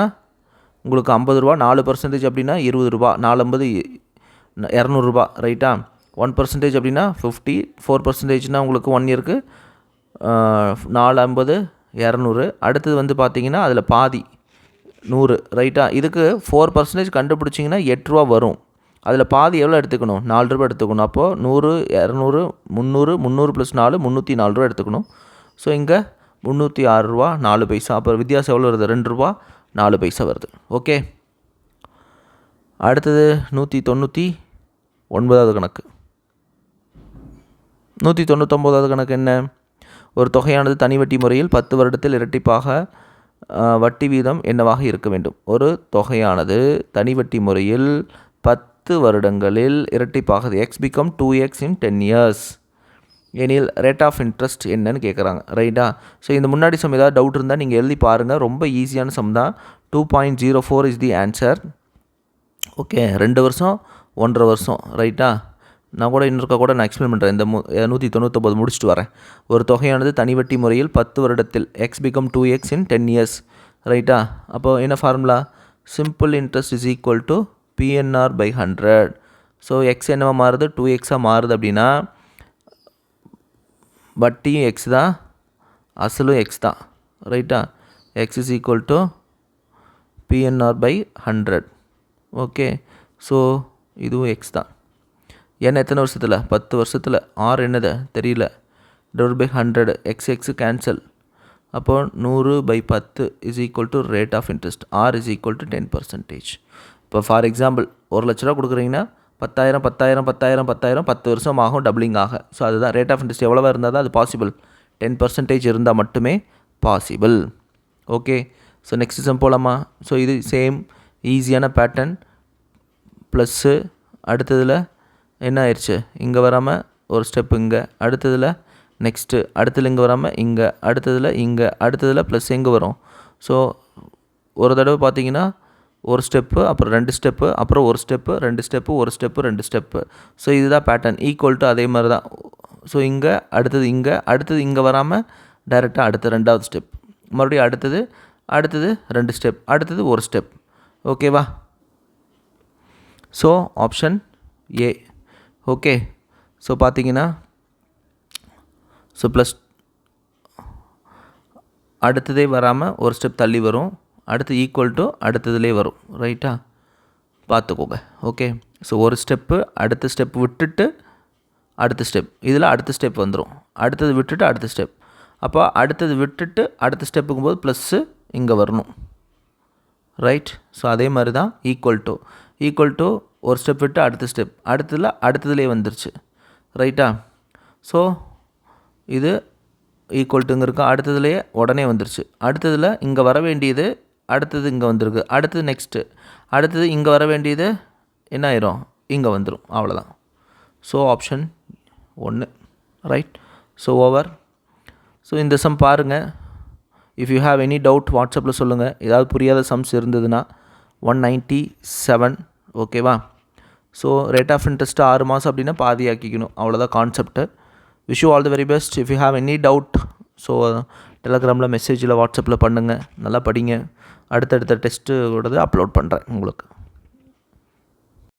உங்களுக்கு 50 ரூபா, 4% அப்படின்னா 20 ரூபா, 450 200 ரூபா. ரைட்டா? 1% அப்படின்னா 50, 4%னா உங்களுக்கு 1 இயருக்கு 450 200. அடுத்தது வந்து பார்த்தீங்கன்னா அதில் பாதி 100. ரைட்டா? இதுக்கு 4% கண்டுபிடிச்சிங்கன்னா 8 ரூபா வரும். அதில் பாதி எவ்வளோ எடுத்துக்கணும்? 4 ரூபா எடுத்துக்கணும். அப்போது 100 200 300 300 + 4 304 ரூபா எடுத்துக்கணும். ஸோ இங்கே 306 ரூபா 4 பைசா. அப்போ வித்தியாசம் எவ்வளோ வருது? 2 ரூபா 4 பைசா வருது. ஓகே, அடுத்தது 199வது கணக்கு. 199வது கணக்கு என்ன? ஒரு தொகையானது தனி வட்டி முறையில் 10 வருடத்தில் இரட்டிப்பாக வட்டி வீதம் என்னவாக இருக்க வேண்டும்? ஒரு தொகையானது தனி வட்டி முறையில் 10 வருடங்களில் இரட்டிப்பாக X become 2x in 10 years எனில் ரேட் ஆஃப் இன்ட்ரெஸ்ட் என்னன்னு கேட்குறாங்க. ரைட்டா? ஸோ இந்த முன்னாடி சம் ஏதாவது டவுட் இருந்தால் நீங்கள் எழுதி பாருங்கள். ரொம்ப ஈஸியான சம் தான். 2.04 இஸ் தி ஆன்சர். ஓகே, 2 வருஷம் 1.5 வருஷம். ரைட்டா? நான் கூட இன்னொருக்கா கூட நான் எக்ஸ்பிளைன் பண்ணுறேன். இந்த 199 முடிச்சுட்டு வரேன். ஒரு தொகையானது தனி வட்டி முறையில் 10 வருடத்தில் X become 2x in 10 years. ரைட்டா? அப்போ என்ன formula? Simple interest is equal to PNR/100. So X என்னவா மாறுது 2x மாறுது அப்படின்னா வட்டியும் எக்ஸ் தான், அசலும் எக்ஸ் தான். ரைட்டா? X is equal to PNR/100. Okay, so இதுவும் எக்ஸ் தான். ஏன்னா எத்தனை வருஷத்தில்? 10 வருஷத்தில். ஆர் என்னது தெரியல. /100 எக்ஸ் கேன்சல். அப்போது 100/10 is equal to rate of interest. R is equal to 10%. இப்போ ஃபார் எக்ஸாம்பிள் 1,00,000 ரூபா கொடுக்குறீங்கன்னா 10,000 10,000 10,000 10,000 10 வருஷம் ஆகும் டபுளிங் ஆக. ஸோ அதுதான் ரேட் ஆஃப் இன்ட்ரெஸ்ட் எவ்வளோவா இருந்தால் தான் அது பாசிபிள். 10% இருந்தால் மட்டுமே possible. Okay, so next sum போகலாமா? ஸோ இது சேம் ஈஸியான பேட்டர்ன். ப்ளஸ்ஸு அடுத்ததில் என்ன ஆயிடுச்சு, இங்கே வராமல் ஒரு ஸ்டெப் இங்கே, அடுத்ததில் நெக்ஸ்ட்டு, அடுத்ததில் இங்கே வராமல் இங்கே, அடுத்ததில் இங்கே, அடுத்ததில் ப்ளஸ் எங்கே வரும். ஸோ ஒரு தடவை பார்த்தீங்கன்னா ஒரு ஸ்டெப்பு, அப்புறம் 2 ஸ்டெப்பு, அப்புறம் ஒரு ஸ்டெப்பு, 2 ஸ்டெப்பு, ஒரு ஸ்டெப்பு, 2 ஸ்டெப்பு. ஸோ இதுதான் பேட்டர்ன். ஈக்குவல் டு அதே மாதிரி தான். ஸோ இங்கே அடுத்தது இங்கே, அடுத்தது இங்கே வராமல் டைரெக்டாக அடுத்த 2வது ஸ்டெப், மறுபடியும் அடுத்தது 2 ஸ்டெப், அடுத்தது ஒரு ஸ்டெப். ஓகேவா? So option A. Okay, so பார்த்தீங்கன்னா ஸோ ப்ளஸ் அடுத்ததே வராமல் ஒரு ஸ்டெப் தள்ளி வரும், அடுத்து ஈக்குவல் டு அடுத்ததுலேயே வரும். ரைட்டா? பார்த்துக்கோங்க. ஓகே, ஸோ ஒரு ஸ்டெப்பு, அடுத்த ஸ்டெப் விட்டுட்டு அடுத்த ஸ்டெப், இதில் அடுத்த ஸ்டெப் வந்துடும், அடுத்தது விட்டுட்டு அடுத்த ஸ்டெப். அப்போ அடுத்தது விட்டுட்டு அடுத்த ஸ்டெப்புக்கும்போது ப்ளஸ்ஸு இங்கே வரணும். ரைட்? ஸோ அதே மாதிரி தான் ஈக்குவல் டு ஒரு ஸ்டெப் விட்டு அடுத்த ஸ்டெப், அடுத்ததுலேயே வந்துருச்சு. ரைட்டா? ஸோ இது ஈக்குவல்ட்டுங்கிறக்கு அடுத்ததுலேயே உடனே வந்துருச்சு. அடுத்ததில் இங்கே வர வேண்டியது அடுத்தது இங்கே வந்திருக்கு, அடுத்தது நெக்ஸ்ட்டு, அடுத்தது இங்கே வர வேண்டியது என்ன ஆயிரும், இங்கே வந்துடும். அவ்வளோதான். So option 1. Right? So over. So இந்த சம் பாருங்கள். If you have any doubt வாட்ஸ்அப்பில் சொல்லுங்கள். ஏதாவது புரியாத சம்ஸ் இருந்ததுன்னா 197. ஓகேவா? ஸோ ரேட் ஆஃப் இன்ட்ரெஸ்ட்டு 6 மாதம் அப்படின்னா பாதி ஆக்கிக்கணும். அவ்வளோதான் concept. Wish you all the very best. If you have any doubt so டெலகிராமில் மெசேஜில் வாட்ஸ்அப்பில் பண்ணுங்கள். நல்லா படிங்க. அடுத்தடுத்த டெஸ்ட்டு கூடது அப்லோட் பண்ணுறேன் உங்களுக்கு.